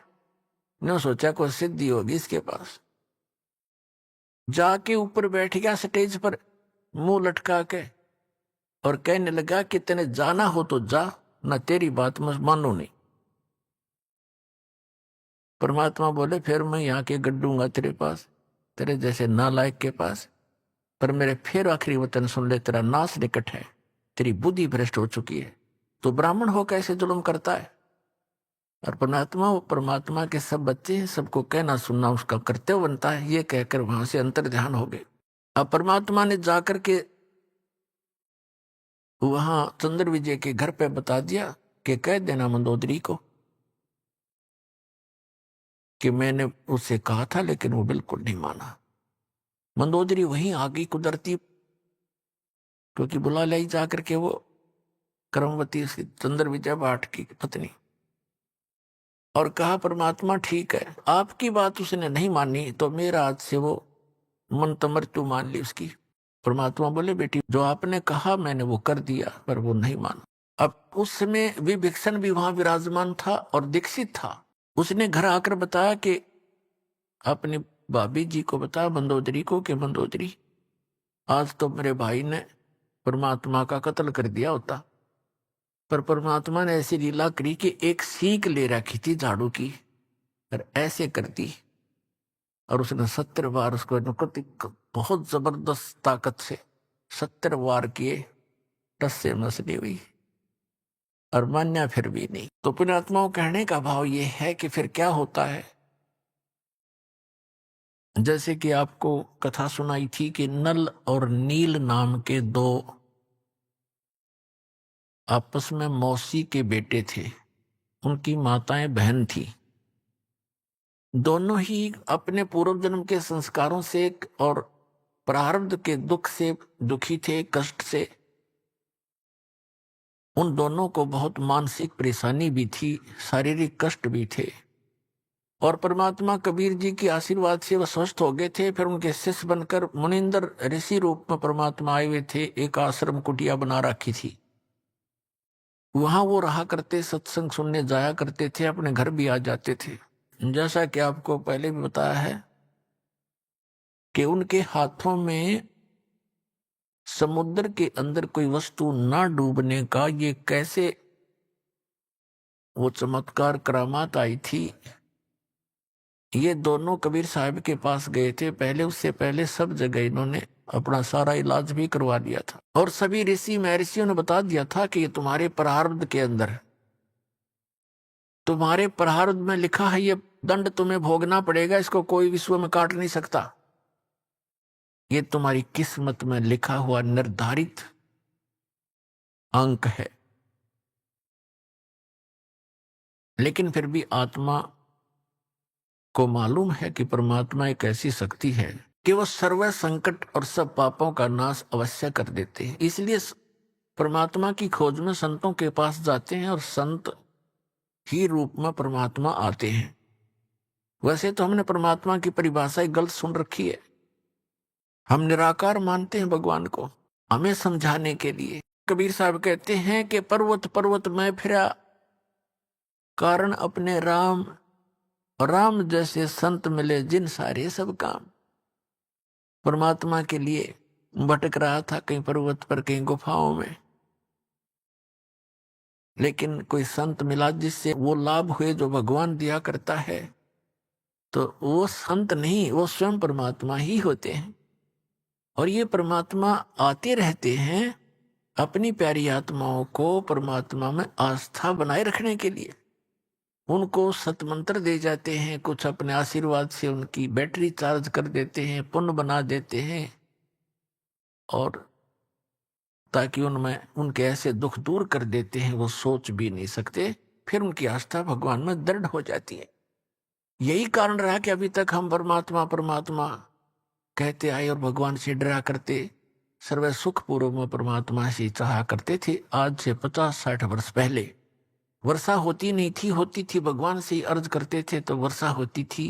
ने सोचा कोई सिद्धि होगी इसके पास। जाके ऊपर बैठ गया स्टेज पर मुंह लटका के और कहने लगा कि तेने जाना हो तो जा, ना तेरी बात मैं मानू नहीं। परमात्मा बोले फिर मैं यहाँ के गड्ढूंगा तेरे पास, तेरे जैसे नालायक के पास, पर मेरे फिर आखिरी वचन सुन ले, तेरा नाश निकट है, तेरी बुद्धि भ्रष्ट हो चुकी है, तो ब्राह्मण हो कैसे जुल्म करता है। और परमात्मा के सब बच्चे हैं, सबको कहना सुनना उसका कर्तव्य बनता है, ये कहकर वहां से अंतर ध्यान हो गए। अब परमात्मा ने जाकर के वहां चंद्र विजय के घर पे बता दिया कि कह देना मंदोदरी को कि मैंने उससे कहा था, लेकिन वो बिल्कुल नहीं माना। मंदोदरी वहीं आ गई कुदरती, क्योंकि बुला लाई जाकर के वो कर्मवती चंद्र विजय भाट की पत्नी, और कहा परमात्मा ठीक है, आपकी बात उसने नहीं मानी तो मेरा आज से वो मन मृत्यु मान ली उसकी। परमात्मा बोले बेटी जो आपने कहा मैंने वो कर दिया, पर वो नहीं माना। अब उस समय विभीषण भी वहां विराजमान था और दीक्षित था। उसने घर आकर बताया कि अपनी भाभी जी को बताया मंदोदरी को कि मंदोदरी आज तो मेरे भाई ने परमात्मा का कत्ल कर दिया होता, पर परमात्मा ने ऐसी लीला करी कि एक सीख ले रखी थी झाड़ू की और ऐसे कर दी, और उसने 70 बार उसको बहुत जबरदस्त ताकत से 70 वार किए, टस से मस नहीं हुई और मान्या फिर भी नहीं। तो पुण्यात्माओं कहने का भाव ये है कि फिर क्या होता है, जैसे कि आपको कथा सुनाई थी कि नल और नील नाम के 2 आपस में मौसी के बेटे थे, उनकी माताएं बहन थी। दोनों ही अपने पूर्व जन्म के संस्कारों से और प्रारब्ध के दुख से दुखी थे, कष्ट से। उन दोनों को बहुत मानसिक परेशानी भी थी, शारीरिक कष्ट भी थे, और परमात्मा कबीर जी के आशीर्वाद से वह स्वस्थ हो गए थे। फिर उनके शिष्य बनकर मुनिंदर ऋषि रूप में परमात्मा आए हुए थे। एक आश्रम कुटिया बना रखी थी, वहां वो रहा करते, सत्संग सुनने जाया करते थे, अपने घर भी आ जाते थे। जैसा कि आपको पहले भी बताया है कि उनके हाथों में समुद्र के अंदर कोई वस्तु ना डूबने का ये कैसे वो चमत्कार करामात आई थी। ये दोनों कबीर साहब के पास गए थे पहले, उससे पहले सब जगह इन्होंने अपना सारा इलाज भी करवा दिया था, और सभी ऋषि महर्षियों ने बता दिया था कि ये तुम्हारे प्रारब्ध के अंदर, तुम्हारे प्रारब्ध में लिखा है, ये दंड तुम्हें भोगना पड़ेगा, इसको कोई विश्व में काट नहीं सकता। ये तुम्हारी किस्मत में लिखा हुआ निर्धारित अंक है। लेकिन फिर भी आत्मा को मालूम है कि परमात्मा एक ऐसी शक्ति है कि वह सर्व संकट और सब पापों का नाश अवश्य कर देते हैं। इसलिए परमात्मा की खोज में संतों के पास जाते हैं, और संत ही रूप में परमात्मा आते हैं। वैसे तो हमने परमात्मा की परिभाषा ही गलत सुन रखी है। हम निराकार मानते हैं भगवान को, हमें समझाने के लिए। कबीर साहब कहते हैं कि पर्वत पर्वत मैं फिरा, कारण अपने राम, राम जैसे संत मिले जिन सारे सब काम। परमात्मा के लिए भटक रहा था, कहीं पर्वत पर कहीं गुफाओं में, लेकिन कोई संत मिला जिससे वो लाभ हुए जो भगवान दिया करता है। तो वो संत नहीं, वो स्वयं परमात्मा ही होते हैं। और ये परमात्मा आते रहते हैं अपनी प्यारी आत्माओं को परमात्मा में आस्था बनाए रखने के लिए। उनको सतमंत्र दे जाते हैं, कुछ अपने आशीर्वाद से उनकी बैटरी चार्ज कर देते हैं, पुण्य बना देते हैं, और ताकि उनमें उनके ऐसे दुख दूर कर देते हैं वो सोच भी नहीं सकते। फिर उनकी आस्था भगवान में दृढ़ हो जाती है। यही कारण रहा कि अभी तक हम परमात्मा परमात्मा कहते आए और भगवान से डरा करते, सर्व सुख पूर्व में परमात्मा से चाहा करते थे। आज से 50-60 वर्ष पहले वर्षा होती नहीं थी, होती थी भगवान से ही अर्ज करते थे तो वर्षा होती थी।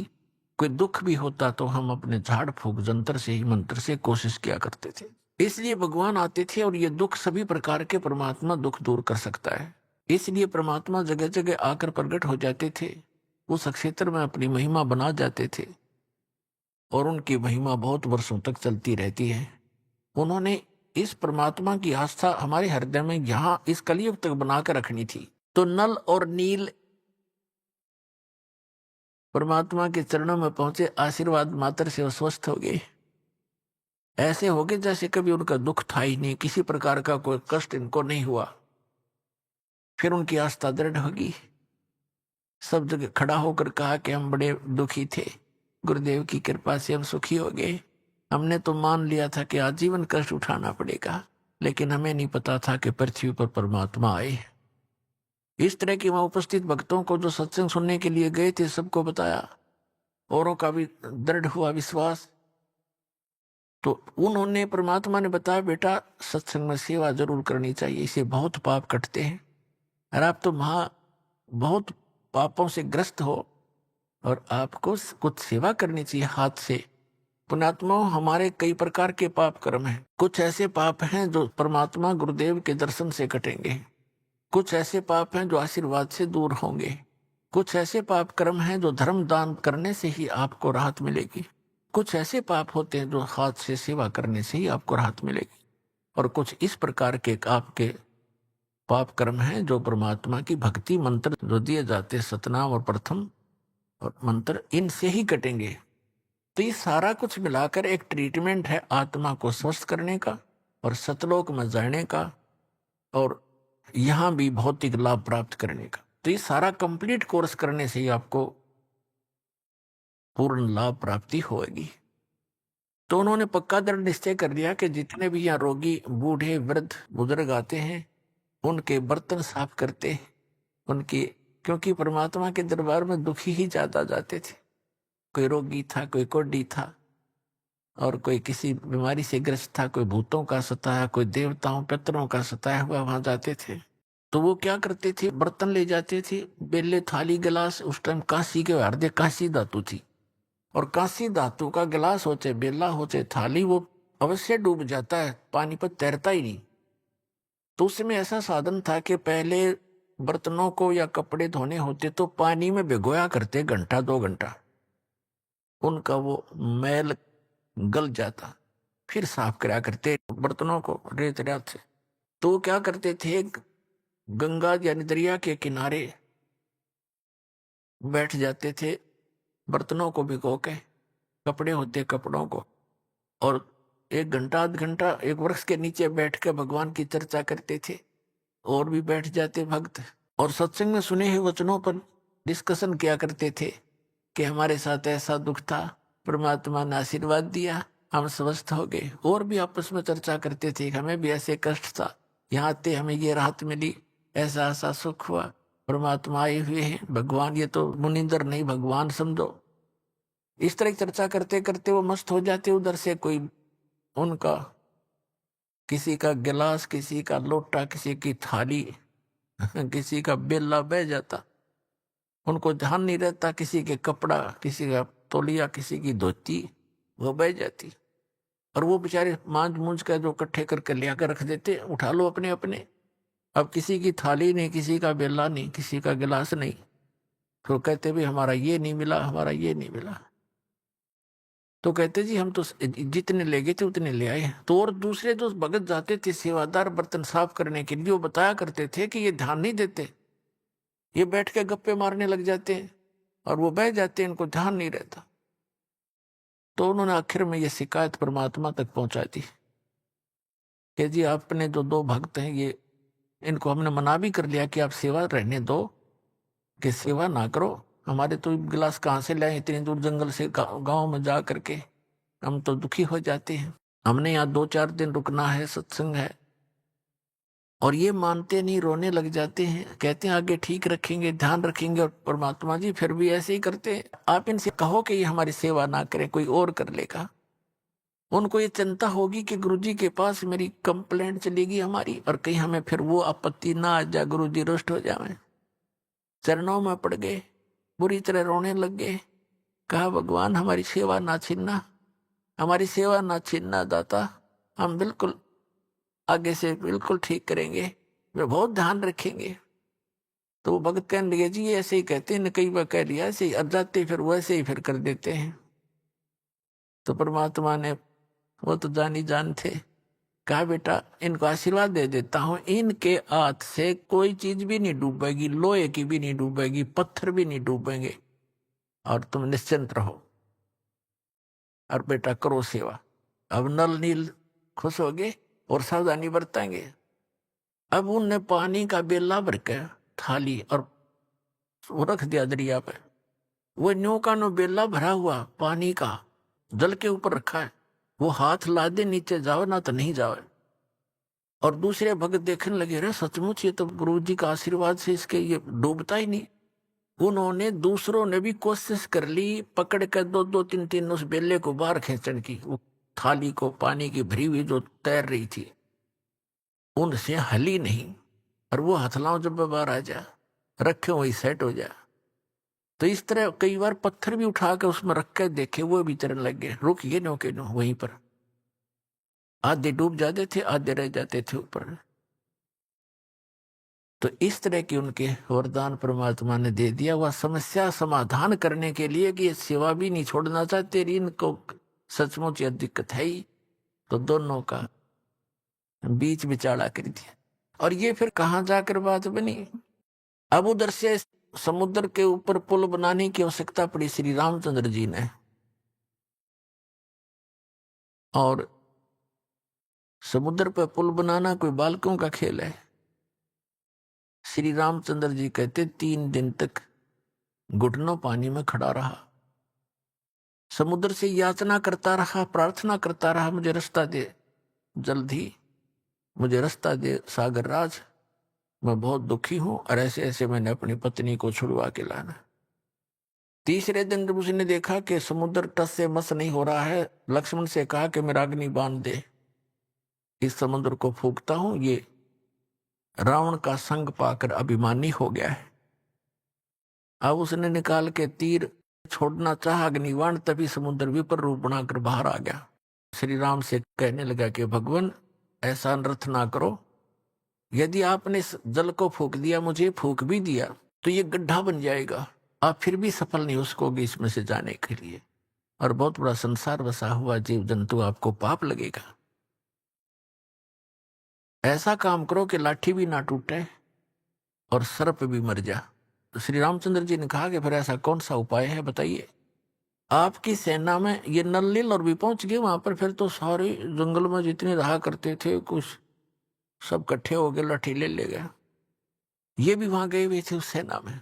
कोई दुख भी होता तो हम अपने झाड़ फूक जंतर से ही मंत्र से कोशिश किया करते थे। इसलिए भगवान आते थे और ये दुख सभी प्रकार के परमात्मा दुख दूर कर सकता है। इसलिए परमात्मा जगह जगह आकर प्रकट हो जाते थे, उस क्षेत्र में अपनी महिमा बना जाते थे और उनकी महिमा बहुत वर्षों तक चलती रहती है। उन्होंने इस परमात्मा की आस्था हमारे हृदय में यहाँ इस कलयुग तक बनाकर रखनी थी। तो नल और नील परमात्मा के चरणों में पहुंचे, आशीर्वाद मात्र से वो स्वस्थ हो गए। ऐसे हो गए जैसे कभी उनका दुख था ही नहीं, किसी प्रकार का कोई कष्ट इनको नहीं हुआ। फिर उनकी आस्था दृढ़ होगी। सब जगह खड़ा होकर कहा कि हम बड़े दुखी थे, गुरुदेव की कृपा से हम सुखी हो गए। हमने तो मान लिया था कि आजीवन कष्ट उठाना पड़ेगा, लेकिन हमें नहीं पता था कि पृथ्वी पर परमात्मा आए। इस तरह के वहां उपस्थित भक्तों को जो सत्संग सुनने के लिए गए थे सबको बताया, औरों का भी दृढ़ हुआ विश्वास। तो उन्होंने, परमात्मा ने बताया बेटा सत्संग में सेवा जरूर करनी चाहिए, इसे बहुत पाप कटते हैं और आप तो बहुत पापों से ग्रस्त हो और आपको कुछ सेवा करनी चाहिए हाथ से। पुण्यात्मा, हमारे कई प्रकार के पाप कर्म हैं। कुछ ऐसे पाप हैं जो परमात्मा गुरुदेव के दर्शन से कटेंगे, कुछ ऐसे पाप हैं जो आशीर्वाद से दूर होंगे, कुछ ऐसे पाप कर्म हैं जो धर्म दान करने से ही आपको राहत मिलेगी, कुछ ऐसे पाप होते हैं जो हाथ से सेवा करने से ही आपको राहत मिलेगी, और कुछ इस प्रकार के आपके पाप कर्म हैं जो परमात्मा की भक्ति मंत्र जो दिए जाते, सतनाम और प्रथम और मंत्र, इनसे ही कटेंगे। तो ये सारा कुछ मिलाकर एक ट्रीटमेंट है आत्मा को स्वस्थ करने का और सतलोक में जाने का और यहाँ भी भौतिक लाभ प्राप्त करने का। तो ये सारा कंप्लीट कोर्स करने से ही आपको पूर्ण लाभ प्राप्ति होगी। तो उन्होंने पक्का दृढ़ निश्चय कर लिया कि जितने भी यहाँ रोगी बूढ़े वृद्ध बुजुर्ग आते हैं उनके बर्तन साफ करते हैं, उनकी, क्योंकि परमात्मा के दरबार में दुखी ही ज्यादा जाते थे। कोई रोगी था, कोई कोढ़ी था और कोई किसी बीमारी से ग्रस्त था, कोई भूतों का सताया, कोई देवताओं पितरों का सताया हुआ वहां जाते थे। तो वो क्या करते थे, बर्तन ले जाते थे, बेले थाली गिलास। उस टाइम कांसी के हृदय कांसी धातु थी और कांसी धातु का गिलास हो चाहे बेला हो चाहे थाली, वो अवश्य डूब जाता है, पानी पर तैरता ही नहीं। तो उसमें ऐसा साधन था कि पहले बर्तनों को या कपड़े धोने होते तो पानी में भिगोया करते, घंटा 2 घंटा, उनका वो मैल गल जाता, फिर साफ करा करते बर्तनों को रेत रात से। तो वो क्या करते थे, गंगा यानी दरिया के किनारे बैठ जाते थे, बर्तनों को भिगो के, कपड़े होते कपड़ों को, और 1 घंटा आध घंटा एक वृक्ष के नीचे बैठ के भगवान की चर्चा करते थे। और भी बैठ जाते भक्त और सत्संग में सुने हुए वचनों पर डिस्कशन किया करते थे कि हमारे साथ ऐसा दुख था, परमात्मा ने आशीर्वाद दिया, हम स्वस्थ हो गए। और भी आपस में चर्चा करते थे, हमें भी ऐसे कष्ट था, यहाँ आते हमें ये राहत मिली, ऐसा ऐसा सुख हुआ, परमात्मा आए हुए हैं, भगवान, ये तो मुनिंदर नहीं भगवान समझो। इस तरह चर्चा करते करते वो मस्त हो जाते। उधर से कोई उनका किसी का गिलास, किसी का लोटा, किसी की थाली, किसी का बेला बह जाता। उनको ध्यान नहीं रहता, किसी के कपड़ा, किसी का तौलिया, किसी की धोती वो बह जाती, और वो बेचारे मांझ मूंझ का जो इकट्ठे करके लिया कर रख देते, उठा लो अपने अपने। अब किसी की थाली नहीं, किसी का बेला नहीं, किसी का गिलास नहीं, तो कहते भी हमारा ये नहीं मिला, हमारा ये नहीं मिला। तो कहते जी हम तो जितने ले गए थे उतने ले आए। तो और दूसरे जो भगत जाते थे सेवादार बर्तन साफ करने के लिए, वो बताया करते थे कि ये ध्यान नहीं देते, ये बैठ के गप्पे मारने लग जाते हैं और वो बह जाते हैं, इनको ध्यान नहीं रहता। तो उन्होंने आखिर में ये शिकायत परमात्मा तक पहुंचा दी कि जी आपने जो दो भक्त हैं, ये इनको हमने मना भी कर लिया कि आप सेवा रहने दो, कि सेवा ना करो। हमारे तो गिलास कहाँ से लाए इतनी दूर जंगल से गांव में जा करके, हम तो दुखी हो जाते हैं, हमने यहाँ 2-4 दिन रुकना है, सत्संग है। और ये मानते नहीं, रोने लग जाते हैं, कहते हैं आगे ठीक रखेंगे, ध्यान रखेंगे, और परमात्मा जी फिर भी ऐसे ही करते हैं। आप इनसे कहो कि ये हमारी सेवा ना करें, कोई और कर लेगा। उनको ये चिंता होगी कि गुरुजी के पास मेरी कंप्लेंट चलेगी हमारी, और कहीं हमें फिर वो आपत्ति ना आ जाए, गुरुजी रुष्ट हो जाए। चरणों में पड़ गए, बुरी तरह रोने लग गए। कहा भगवान हमारी सेवा ना छीनना, हमारी सेवा ना छीनना दाता, हम बिल्कुल आगे से बिल्कुल ठीक करेंगे, वे बहुत ध्यान रखेंगे। तो वो भगत कहने लगे जी ये ऐसे ही कहते हैं, कई बार कह लिया ऐसे ही, अब जाते फिर वैसे ही फिर कर देते हैं। तो परमात्मा ने, वो तो जानी जान थे, कहा बेटा इनको आशीर्वाद दे देता हूं, इनके हाथ से कोई चीज भी नहीं डूबेगी, लोहे की भी नहीं डूबेगी, पत्थर भी नहीं डूबेंगे, और तुम निश्चिंत रहो, और बेटा करो सेवा। अब नल नील खुश हो गए और सावधानी बरतेंगे। अब उनने पानी का बेला भर के थाली और वो रख दिया दरिया पे। वो न्यू का नो बेला भरा हुआ पानी का जल के ऊपर रखा है, वो हाथ ला दे नीचे जाओ ना तो नहीं जाओ। और दूसरे भगत देखने लगे, रे सचमुच ये तो गुरु जी का आशीर्वाद से इसके ये डूबता ही नहीं। उन्होंने दूसरों ने भी कोशिश कर ली, पकड़ कर 2-2-3-3 उस बेले को बाहर खींचने की, वो थाली को पानी की भरी हुई जो तैर रही थी, उनसे हली नहीं। और वो हथलाओं जब बाहर आ जा, रखे वही सेट हो जा। तो इस तरह कई बार पत्थर भी उठा के उसमें रख के देखे, वो भी तैरने लग गए, रुक गए नो के नो वहीं पर। आधे डूब जाते थे, आधे रह जाते थे ऊपर। तो इस तरह की उनके वरदान परमात्मा ने दे दिया। वह समस्या समाधान करने के लिए कि ये सेवा भी नहीं छोड़ना चाहते, इनको सचमुच यह दिक्कत है ही, तो दोनों का बीच बिचाड़ा कर दिया। और ये फिर कहाँ जाकर बात बनी, अब उधर से समुद्र के ऊपर पुल बनाने की आवश्यकता पड़ी श्री रामचंद्र जी ने। और समुद्र पर पुल बनाना कोई बालकों का खेल है। श्री रामचंद्र जी कहते 3 दिन तक घुटनों पानी में खड़ा रहा, समुद्र से याचना करता रहा, प्रार्थना करता रहा, मुझे रास्ता दे, जल्दी मुझे रास्ता दे सागर राज, मैं बहुत दुखी हूं, और ऐसे ऐसे मैंने अपनी पत्नी को छुड़वा के लाना। तीसरे दिन जब उसने देखा कि समुद्र टस से मस नहीं हो रहा है, लक्ष्मण से कहा कि मेरा अग्नि बांध दे, इस समुद्र को फूंकता हूं। ये रावण का संग पाकर अभिमानी हो गया है। अब उसने निकाल के तीर छोड़ना चाहा अग्निबाण, तभी समुद्र विपर रूप बनाकर बाहर आ गया। श्री राम से कहने लगा कि भगवान ऐसा अनर्थ ना करो, यदि आपने इस जल को फूंक दिया, मुझे फूंक भी दिया, तो ये गड्ढा बन जाएगा, आप फिर भी सफल नहीं हो सकोगे इसमें से जाने के लिए, और बहुत बड़ा संसार बसा हुआ जीव जंतु, आपको पाप लगेगा। ऐसा काम करो कि लाठी भी ना टूटे और सर्प भी मर जा। तो श्री रामचंद्र जी ने कहा कि फिर ऐसा कौन सा उपाय है बताइए। आपकी सेना में ये नल नील और भी पहुंच गए वहां पर, फिर तो सारे जंगल में जितने रहा करते थे कुछ सब इकट्ठे हो गए, लाठी ले गए। ये भी वहां गए हुए थे उस सेना में।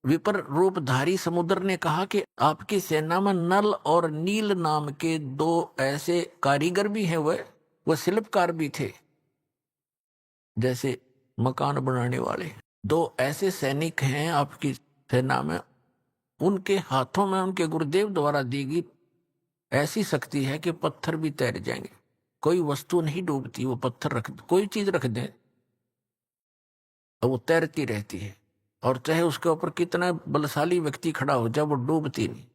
विपर रूपधारी समुद्र ने कहा कि आपकी सेना में नल और नील नाम के 2 ऐसे कारीगर भी हैं, वह शिल्पकार भी थे, जैसे मकान बनाने वाले। 2 ऐसे सैनिक हैं आपकी सेना में, उनके हाथों में उनके गुरुदेव द्वारा दी गई ऐसी शक्ति है कि पत्थर भी तैर जाएंगे, कोई वस्तु नहीं डूबती, वो पत्थर रख, कोई चीज रख दे और वो तैरती रहती है। और चाहे उसके ऊपर कितना बलशाली व्यक्ति खड़ा हो जाए, वो डूबती नहीं,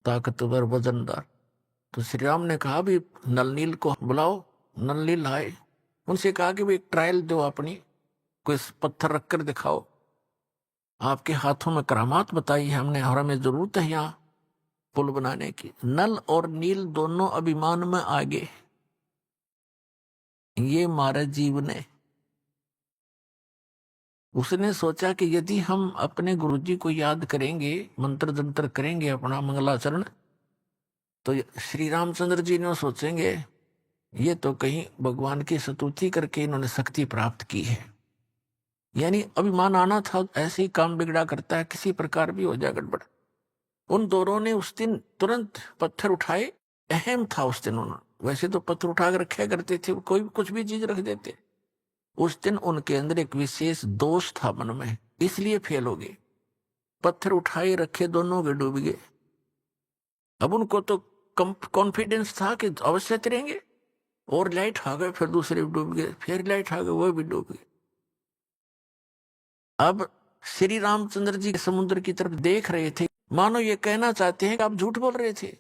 ताकतवर वजनदार। तो श्री राम ने कहा भी नल नील को बुलाओ। नल नील आए, उनसे कहा कि भाई एक ट्रायल दो, अपनी कोई पत्थर रखकर दिखाओ, आपके हाथों में करामात बताई है हमने और हमें जरूरत है यहाँ पुल बनाने की। नल और नील दोनों अभिमान में आगे। ये महाराज जीव ने उसने सोचा कि यदि हम अपने गुरुजी को याद करेंगे, मंत्र जंत्र करेंगे, अपना मंगलाचरण, तो श्री रामचंद्र जी ने सोचेंगे ये तो कहीं भगवान की स्तुति करके इन्होंने शक्ति प्राप्त की है। यानी अभिमान आना था, ऐसे ही काम बिगड़ा करता है, किसी प्रकार भी हो जाए गड़बड़। उन दोनों ने उस दिन तुरंत पत्थर उठाए। अहम था उस दिन, उन्होंने वैसे तो पत्थर उठा कर रखे करते थे, कोई कुछ भी चीज रख देते। उस दिन उनके अंदर एक विशेष दोष था मन में, इसलिए फेल हो गए। पत्थर उठाए रखे, दोनों के डूब गए। अब उनको तो कॉन्फिडेंस था कि अवश्य तैरेंगे, और लाइट आ गए, फिर दूसरे भी डूब गए, फिर लाइट आ गए, वो भी डूब गए। अब श्री रामचंद्र जी समुद्र की तरफ देख रहे थे, मानो ये कहना चाहते हैं कि आप झूठ बोल रहे थे।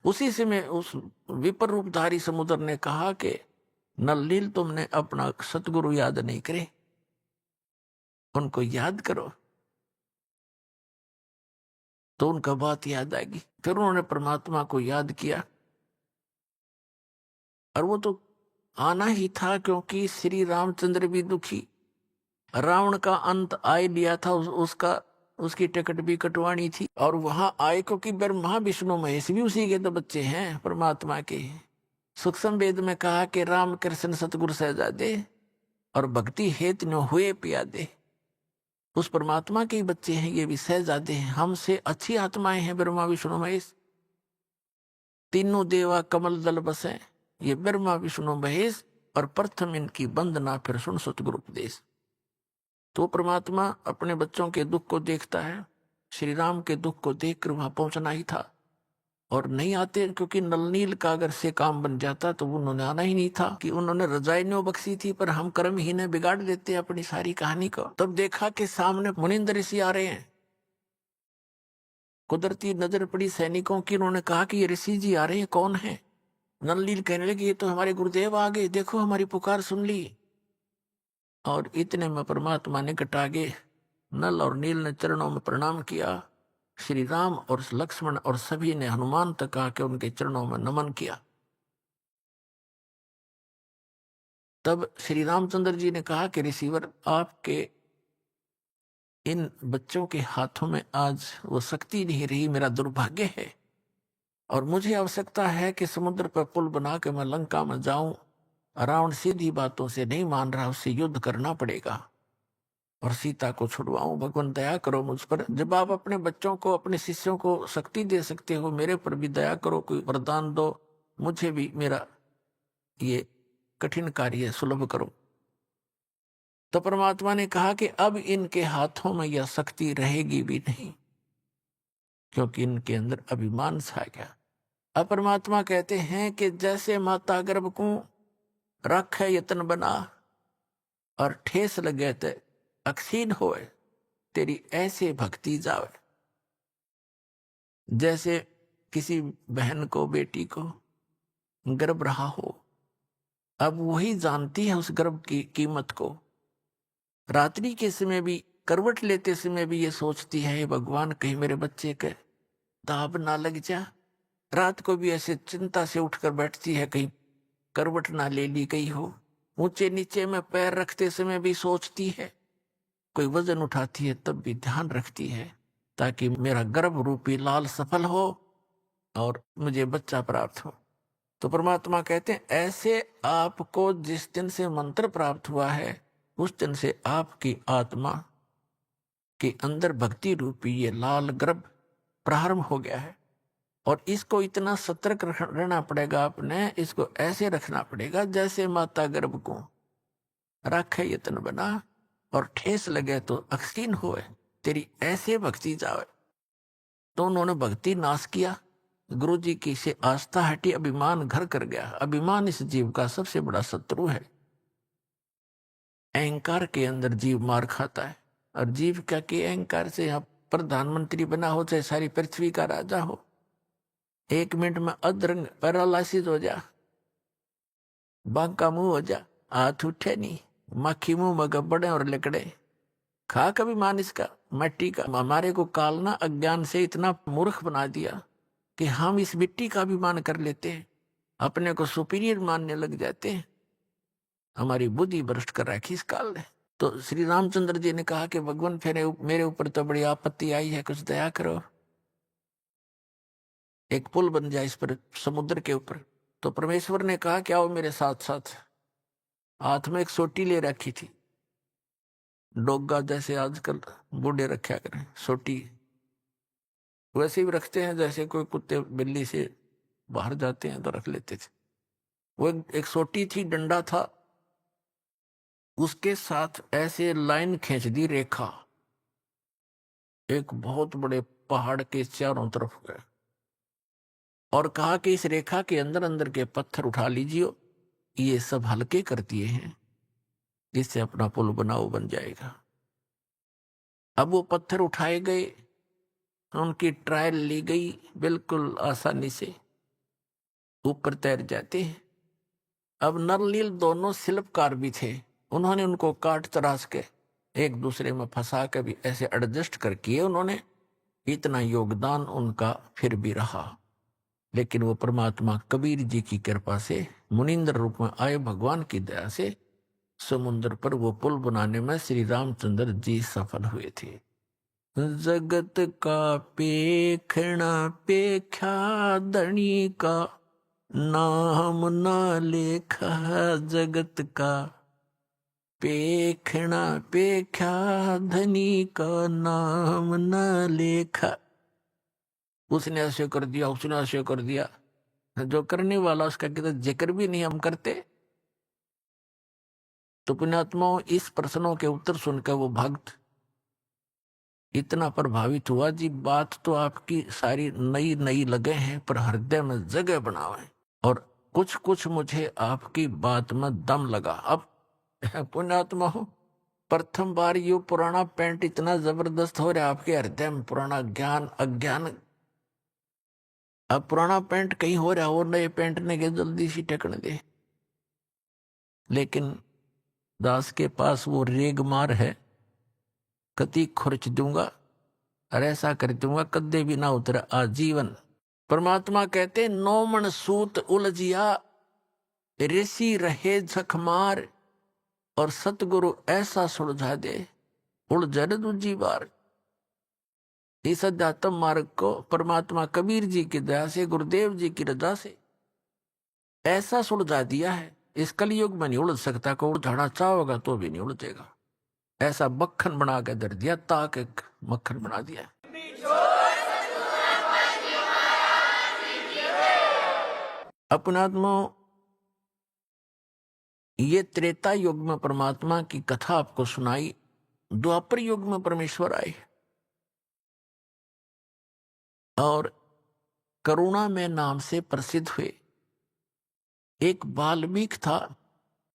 उसी समय उस विपर रूपधारी समुद्र ने कहा कि नल नील, तुमने अपना सतगुरु याद नहीं करे, उनको याद करो। तो उनका बात याद आएगी। फिर उन्होंने परमात्मा को याद किया, और वो तो आना ही था, क्योंकि श्री रामचंद्र भी दुखी, रावण का अंत आए लिया था, उसकी टिकट भी कटवानी थी, और वहां आए क्योंकि ब्रह्मा विष्णु महेश भी उसी के तो बच्चे हैं, परमात्मा के। सूक्ष्म वेद में कहा कि राम कृष्ण सतगुरु सहजादे और भक्ति हेत न हुए प्यादे। उस परमात्मा के ही बच्चे हैं, ये भी सहजादे हैं, हमसे अच्छी आत्माएं हैं ब्रह्मा विष्णु महेश। तीनों देवा कमल दल बसे, ये ब्रह्मा विष्णु महेश, और प्रथम इनकी वंदना फिर सुन सतगुरु उपदेश। तो परमात्मा अपने बच्चों के दुख को देखता है। श्री राम के दुख को देखकर वहां पहुंचना ही था, और नहीं आते, क्योंकि नलनील का अगर से काम बन जाता तो उन्होंने आना ही नहीं था। कि उन्होंने रजाई न्यों बख्शी थी, पर हम कर्म ही ने बिगाड़ देते अपनी सारी कहानी को। तब देखा कि सामने मुनिंदर ऋषि आ रहे हैं। कुदरती नजर पड़ी सैनिकों की, उन्होंने कहा कि ये ऋषि जी आ रहे हैं, कौन है? नलनील कहने लगे ये तो हमारे गुरुदेव आ गए, देखो हमारी पुकार सुन ली। और इतने में परमात्मा निकट आगे, नल और नील ने चरणों में प्रणाम किया। श्री राम और लक्ष्मण और सभी ने हनुमान तक आके उनके चरणों में नमन किया। तब श्री रामचंद्र जी ने कहा कि ऋषिवर, आपके इन बच्चों के हाथों में आज वो शक्ति नहीं रही, मेरा दुर्भाग्य है, और मुझे आवश्यकता है कि समुद्र पर पुल बना के मैं लंका में जाऊं। रावण सीधी बातों से नहीं मान रहा, उससे युद्ध करना पड़ेगा और सीता को छुड़वाऊं। भगवान दया करो मुझ पर। जब आप अपने बच्चों को, अपने शिष्यों को शक्ति दे सकते हो, मेरे पर भी दया करो, कोई वरदान दो, मुझे भी मेरा ये कठिन कार्य सुलभ करो। तो परमात्मा ने कहा कि अब इनके हाथों में यह शक्ति रहेगी भी नहीं, क्योंकि इनके अंदर अभिमान छा गया। अब परमात्मा कहते हैं कि जैसे माता गर्भ को रख है यतन बना, और ठेस लगे ते अक्षीण होए, तेरी ऐसे भक्ति जावे। जैसे किसी बहन को, बेटी को गर्भ रहा हो, अब वही जानती है उस गर्भ की कीमत को। रात्रि के समय भी, करवट लेते समय भी ये सोचती है, हे भगवान कहीं मेरे बच्चे के दाब ना लग जा। रात को भी ऐसे चिंता से उठकर बैठती है, कहीं करवट ना ले ली गई हो। ऊंचे नीचे में पैर रखते समय भी सोचती है, कोई वजन उठाती है तब भी ध्यान रखती है, ताकि मेरा गर्भ रूपी लाल सफल हो और मुझे बच्चा प्राप्त हो। तो परमात्मा कहते हैं ऐसे आपको जिस दिन से मंत्र प्राप्त हुआ है, उस दिन से आपकी आत्मा के अंदर भक्ति रूपी ये लाल गर्भ प्रारंभ हो गया है। और इसको इतना सतर्क रहना पड़ेगा, आपने इसको ऐसे रखना पड़ेगा जैसे माता गर्भ को रखे यतन बना, और ठेस लगे तो अक्षीण होए, तेरी ऐसे भक्ति जावे। तो उन्होंने भक्ति नाश किया, गुरु जी की से आस्था हटी, अभिमान घर कर गया। अभिमान इस जीव का सबसे बड़ा शत्रु है। अहंकार के अंदर जीव मार खाता है। और जीविका के अहंकार से आप प्रधानमंत्री बना हो, चाहे सारी पृथ्वी का राजा हो, 1 मिनट में अधरंग पैरालाइसिस हो जा, बांका मुंह हो जा, हाथ उठे नहीं, मक्खी मुंह में गब्बड़े और लकड़े, खा कभी मान इसका मिट्टी का। हमारे को कालना अज्ञान से इतना मूर्ख बना दिया कि हम इस मिट्टी का भी मान कर लेते हैं, अपने को सुपीरियर मानने लग जाते हैं। हमारी बुद्धि भ्रष्ट कर रखी इस काल ने। तो श्री रामचंद्र जी ने कहा कि भगवान फिर मेरे ऊपर तो बड़ी आपत्ति आई है, कुछ दया करो, एक पुल बन जाए इस पर, समुद्र के ऊपर। तो परमेश्वर ने कहा कि आओ मेरे साथ साथ। हाथ में एक सोटी ले रखी थी, डोगा जैसे आजकल बूढ़े रखा करें सोटी, वैसे भी रखते हैं जैसे कोई कुत्ते बिल्ली से बाहर जाते हैं तो रख लेते थे। वो एक सोटी थी, डंडा था, उसके साथ ऐसे लाइन खींच दी, रेखा एक बहुत बड़े पहाड़ के चारों तरफ गए, और कहा कि इस रेखा के अंदर अंदर के पत्थर उठा लीजिए, ये सब हल्के कर दिए हैं, इससे अपना पुल बनाओ, बन जाएगा। अब वो पत्थर उठाए गए, उनकी ट्रायल ली गई, बिल्कुल आसानी से ऊपर तैर जाते हैं। अब नरनील दोनों शिल्पकार भी थे, उन्होंने उनको काट तराश के एक दूसरे में फंसा के भी ऐसे एडजस्ट कर किए उन्होंने। इतना योगदान उनका फिर भी रहा, लेकिन वो परमात्मा कबीर जी की कृपा से मुनिंद्र रूप में आए, भगवान की दया से समुद्र पर वो पुल बनाने में श्री रामचंद्र जी सफल हुए थे। जगत का पेखना पेख्या धनी का, नाम ना लेखा जगत का, पेखना पेख्या धनी का, नाम ना लेखा। उसने ऐसे कर दिया, उसने ऐसे कर दिया, जो करने वाला उसका कहते जिक्र भी नहीं हम करते। तो पुण्यात्माओं, इस प्रश्नों के उत्तर सुनकर वो भक्त इतना प्रभावित हुआ जी, बात तो आपकी सारी नई नई लगे हैं, पर हृदय में जगह बनावे, और कुछ कुछ मुझे आपकी बात में दम लगा। अब पुण्यात्माओं, प्रथम बार ये पुराना पेंट इतना जबरदस्त हो रहा है आपके हृदय में, पुराना ज्ञान अज्ञान। अब पुराना पेंट कहीं हो रहा और नए पेंट ने के जल्दी सी टकने दे, लेकिन दास के पास वो रेगमार है, कति खुर्च दूंगा और ऐसा कर दूंगा कदे भी ना उतर आजीवन। परमात्मा कहते 9 मन सूत उलझिया, ऋषि रहे झकमार, और सतगुरु ऐसा सुलझा दे उलझन दूजी बार। इस अध्यात्म मार्ग को परमात्मा कबीर जी की दया से, गुरुदेव जी की रजा से ऐसा सुलझा दिया है, इस कलयुग में नहीं उलझ सकता। को उलझाना चाहोगा तो भी नहीं उलझेगा, ऐसा मक्खन बना के दर दिया, ताक एक मक्खन बना दिया। अपनात्मा, ये त्रेता युग में परमात्मा की कथा आपको सुनाई, द्वापर युग में परमेश्वर आए और करुणा में नाम से प्रसिद्ध हुए। एक बाल्मीक था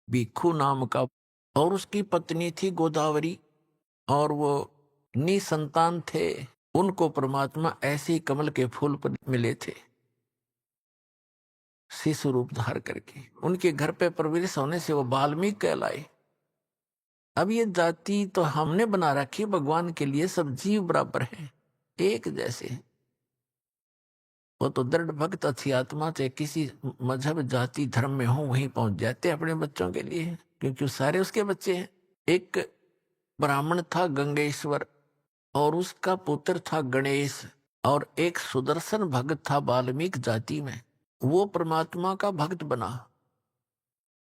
भिक्षु नाम का, और उसकी पत्नी थी गोदावरी, और वो निसंतान थे। उनको परमात्मा ऐसे ही कमल के फूल पर मिले थे, शिशु रूप धार करके। उनके घर पे प्रवेश होने से वो बाल्मीक कहलाए। अब ये जाति तो हमने बना रखी, भगवान के लिए सब जीव बराबर हैं, एक जैसे हैं। वो तो दृढ़ भक्त अच्छी आत्मा चाहे किसी मजहब जाति धर्म में हो वहीं पहुंच जाते अपने बच्चों के लिए, क्योंकि सारे उसके बच्चे हैं। एक ब्राह्मण था गंगेश्वर, और उसका पुत्र था गणेश, और एक सुदर्शन भक्त था वाल्मीकि जाति में। वो परमात्मा का भक्त बना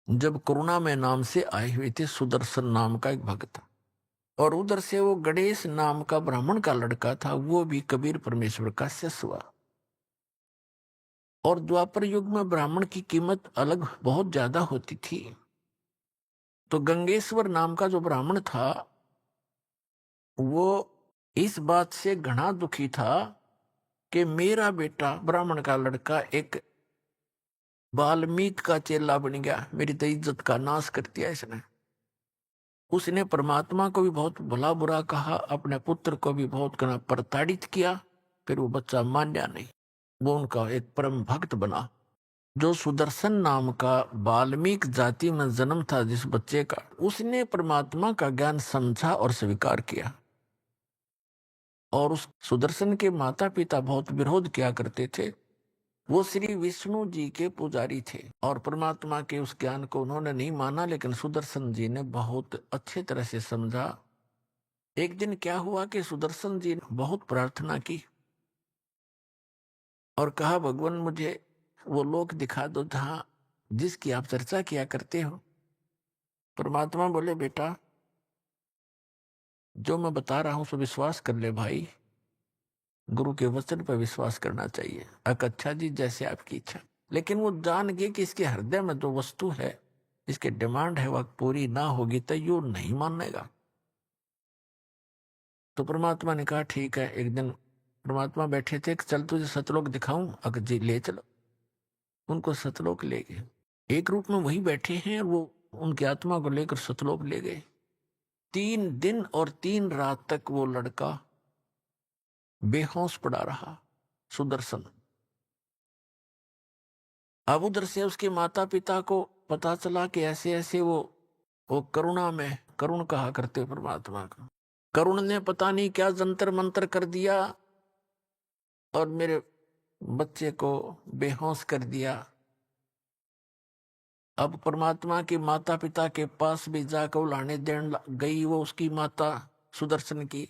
जब करुणा में नाम से आए हुए थे। सुदर्शन नाम का एक भक्त था, और उधर से वो गणेश नाम का ब्राह्मण का लड़का था, वो भी कबीर परमेश्वर का शिष्य हुआ। और द्वापर युग में ब्राह्मण की कीमत अलग बहुत ज्यादा होती थी। तो गंगेश्वर नाम का जो ब्राह्मण था, वो इस बात से घना दुखी था कि मेरा बेटा ब्राह्मण का लड़का एक वाल्मीकि का चेला बन गया, मेरी तो इज्जत का नाश कर दिया इसने। उसने परमात्मा को भी बहुत भला बुरा कहा, अपने पुत्र को भी बहुत कहा प्रताड़ित किया। फिर वो बच्चा मान्या नहीं, वो उनका एक परम भक्त बना। जो सुदर्शन नाम का वाल्मीकि जाति में जन्म था जिस बच्चे का, उसने परमात्मा का ज्ञान समझा और स्वीकार किया। और उस सुदर्शन के माता पिता बहुत विरोध किया करते थे। वो श्री विष्णु जी के पुजारी थे और परमात्मा के उस ज्ञान को उन्होंने नहीं माना, लेकिन सुदर्शन जी ने बहुत अच्छे तरह से समझा। एक दिन क्या हुआ कि सुदर्शन जी ने बहुत प्रार्थना की और कहा, भगवान मुझे वो लोक दिखा दो जहां जिसकी आप चर्चा किया करते हो। परमात्मा बोले, बेटा जो मैं बता रहा हूं सो विश्वास कर ले भाई, गुरु के वचन पर विश्वास करना चाहिए। अच्छा जी, जैसे आपकी इच्छा। लेकिन वो जान गए कि इसके हृदय में जो वस्तु है, इसके डिमांड है, वह पूरी ना होगी तो यू नहीं मानेगा। तो परमात्मा ने कहा ठीक है। एक दिन परमात्मा बैठे थे, चल तुझे सतलोक दिखाऊं। अगर जी ले चलो। उनको सतलोक ले गए। एक रूप में वही बैठे हैं, वो उनकी आत्मा को लेकर सतलोक ले गए। 3 दिन और 3 रात तक वो लड़का बेहोश पड़ा रहा, सुदर्शन। अब उधर से उसके माता पिता को पता चला कि ऐसे ऐसे वो करुणा में, करुण कहा करते परमात्मा का, करुण ने पता नहीं क्या जंतर मंतर कर दिया और मेरे बच्चे को बेहोश कर दिया। अब परमात्मा के माता पिता के पास भी जाकर उलाने देने गई वो उसकी माता सुदर्शन की,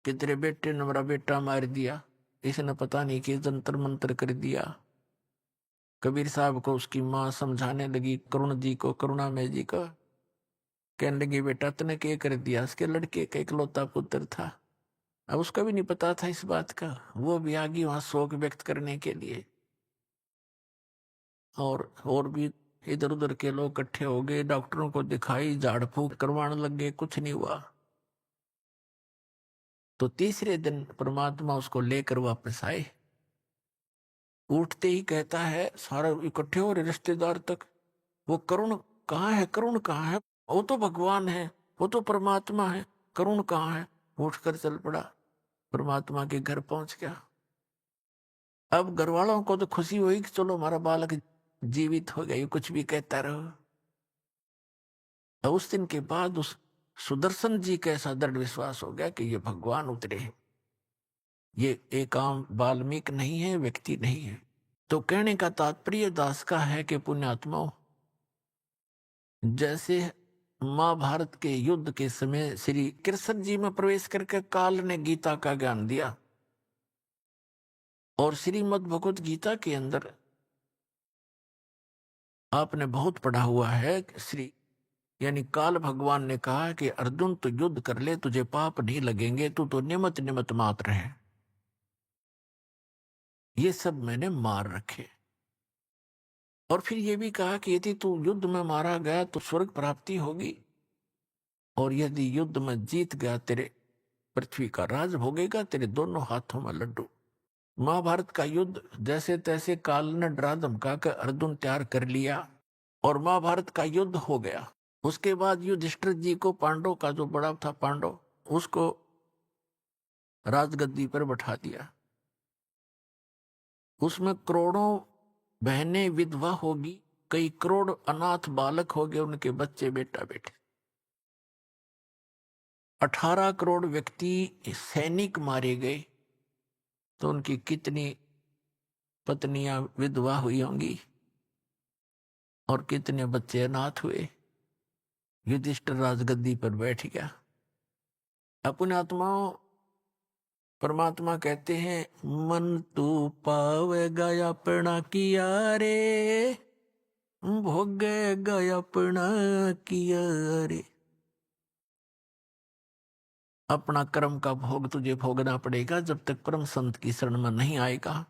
कि तेरे बेटे ने मेरा बेटा मार दिया, इसने पता नहीं कि जंतर मंतर कर दिया। कबीर साहब को उसकी माँ समझाने लगी, करुण जी को, करुणामय जी को, कहने लगी बेटा तने क्या कर दिया। उसके लड़के का इकलौता पुत्र था। अब उसका भी नहीं पता था इस बात का, वो भी आ गई वहां शोक व्यक्त करने के लिए। और भी इधर उधर के लोग इकट्ठे हो गए, डॉक्टरों को दिखाई, झाड़ फूक करवाने लग गए, कुछ नहीं हुआ। तो तीसरे दिन परमात्मा उसको लेकर वापस आए। उठते ही कहता है, सारे इकट्ठे हो रहे रिश्तेदार तक, वो करुण कहाँ है, करुण कहाँ है, वो तो भगवान है, वो तो परमात्मा है, करुण कहाँ है। उठकर चल पड़ा, परमात्मा के घर पहुंच गया। अब घर वालों को तो खुशी हुई कि चलो हमारा बालक जीवित हो गया, कुछ भी कहता रहो। उस दिन के बाद उस सुदर्शन जी का ऐसा दृढ़ विश्वास हो गया कि ये भगवान उतरे हैं, ये एक आम वाल्मीकि नहीं है, व्यक्ति नहीं है। तो कहने का तात्पर्य दास का है कि पुण्यात्माओं, जैसे महाभारत के युद्ध के समय श्री कृष्ण जी में प्रवेश करके काल ने गीता का ज्ञान दिया, और श्रीमद् भगवत गीता के अंदर आपने बहुत पढ़ा हुआ है, श्री यानी काल भगवान ने कहा कि अर्जुन तू युद्ध कर ले, तुझे पाप नहीं लगेंगे, तू तो निमित्त निमित्त मात्र है, ये सब मैंने मार रखे। और फिर ये भी कहा कि यदि तू युद्ध में मारा गया तो स्वर्ग प्राप्ति होगी, और यदि युद्ध में जीत गया तेरे पृथ्वी का राज भोगेगा, तेरे दोनों हाथों में लड्डू। महाभारत का युद्ध जैसे तैसे काल ने डरा धमका कर अर्जुन तैयार कर लिया और महाभारत का युद्ध हो गया। उसके बाद युधिष्ठिर जी को, पांडव का जो बड़ा था पांडव, उसको राजगद्दी पर बैठा दिया। उसमें करोड़ों बहनें विधवा होगी, कई करोड़ अनाथ बालक हो गए, उनके बच्चे बेटा बेटे। 18 करोड़ व्यक्ति सैनिक मारे गए, तो उनकी कितनी पत्नियां विधवा हुई होंगी और कितने बच्चे अनाथ हुए। युधिष्ठिर राजगद्दी पर बैठ गया। अपने आत्माओं, परमात्मा कहते हैं, मन तू पावेगा अपना किया रे, भोगेगा अपना किया रे। अपना कर्म का भोग तुझे भोगना पड़ेगा जब तक परम संत की शरण में नहीं आएगा।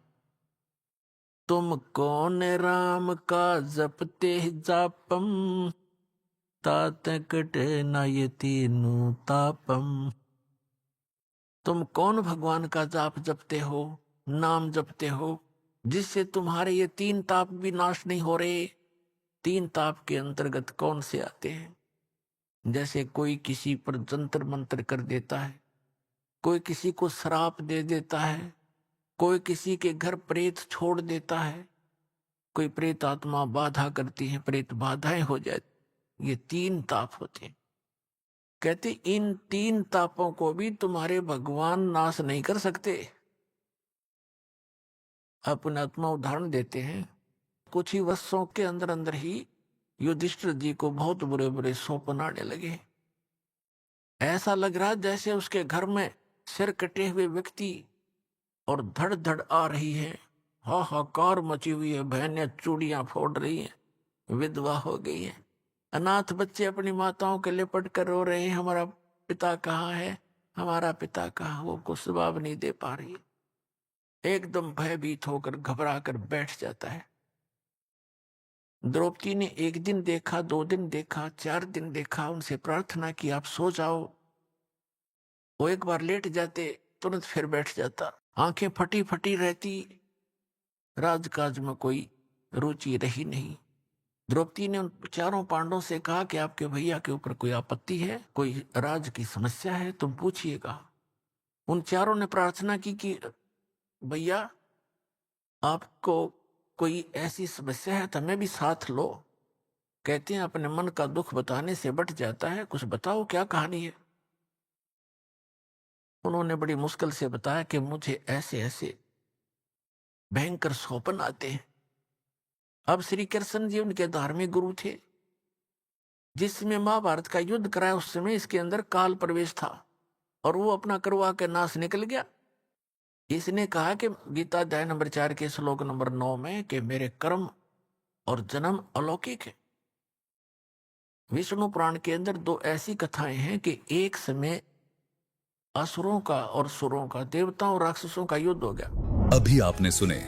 तुम कौन राम का जपते जापम, तात कटे ना ये तीनों तापम। तुम कौन भगवान का जाप जपते हो, नाम जपते हो, जिससे तुम्हारे ये 3 ताप भी नाश नहीं हो रहे। 3 ताप के अंतर्गत कौन से आते हैं? जैसे कोई किसी पर जंतर मंतर कर देता है, कोई किसी को श्राप दे देता है, कोई किसी के घर प्रेत छोड़ देता है, कोई प्रेत आत्मा बाधा करती है, प्रेत बाधाएं हो जाती। ये 3 ताप होते हैं। कहते इन 3 तापों को भी तुम्हारे भगवान नाश नहीं कर सकते। अपने आत्मा उदाहरण देते हैं, कुछ ही वर्षों के अंदर अंदर ही युधिष्ठिर जी को बहुत बुरे बुरे सौंपन आने लगे। ऐसा लग रहा जैसे उसके घर में सिर कटे हुए व्यक्ति और धड़ धड़ आ रही है, हाहाकार मची हुई है, बहनें चूड़ियां फोड़ रही हैं, विधवा हो गई है, अनाथ बच्चे अपनी माताओं के लिपट कर रो रहे हैं, हमारा पिता कहाँ है, हमारा पिता कहाँ। वो कुछ जवाब नहीं दे पा रही, एकदम भयभीत होकर घबरा कर बैठ जाता है। द्रौपदी ने 1 दिन देखा, 2 दिन देखा, 4 दिन देखा, उनसे प्रार्थना की आप सो जाओ। वो एक बार लेट जाते, तुरंत फिर बैठ जाता, आंखें फटी फटी रहती, राजकाज में कोई रुचि रही नहीं। द्रौपदी ने उन 4 पांडवों से कहा कि आपके भैया के ऊपर कोई आपत्ति है, कोई राज की समस्या है, तुम पूछिएगा। उन 4 ने प्रार्थना की कि भैया आपको कोई ऐसी समस्या है तो हमें भी साथ लो। कहते हैं अपने मन का दुख बताने से बट जाता है, कुछ बताओ क्या कहानी है। उन्होंने बड़ी मुश्किल से बताया कि मुझे ऐसे ऐसे भयंकर स्वप्न आते हैं। अब श्री कृष्ण जी उनके धार्मिक गुरु थे, जिसमें महाभारत का युद्ध कराया उस समय इसके अंदर काल प्रवेश था और वो अपना करवा के नाश निकल गया। इसने कहा कि गीता अध्याय नंबर 4 के श्लोक नंबर 9 में कि मेरे कर्म और जन्म अलौकिक है। विष्णु पुराण के अंदर 2 ऐसी कथाएं हैं कि एक समय असुरों का और सुरों का, देवताओं और राक्षसों का युद्ध हो गया। अभी आपने सुने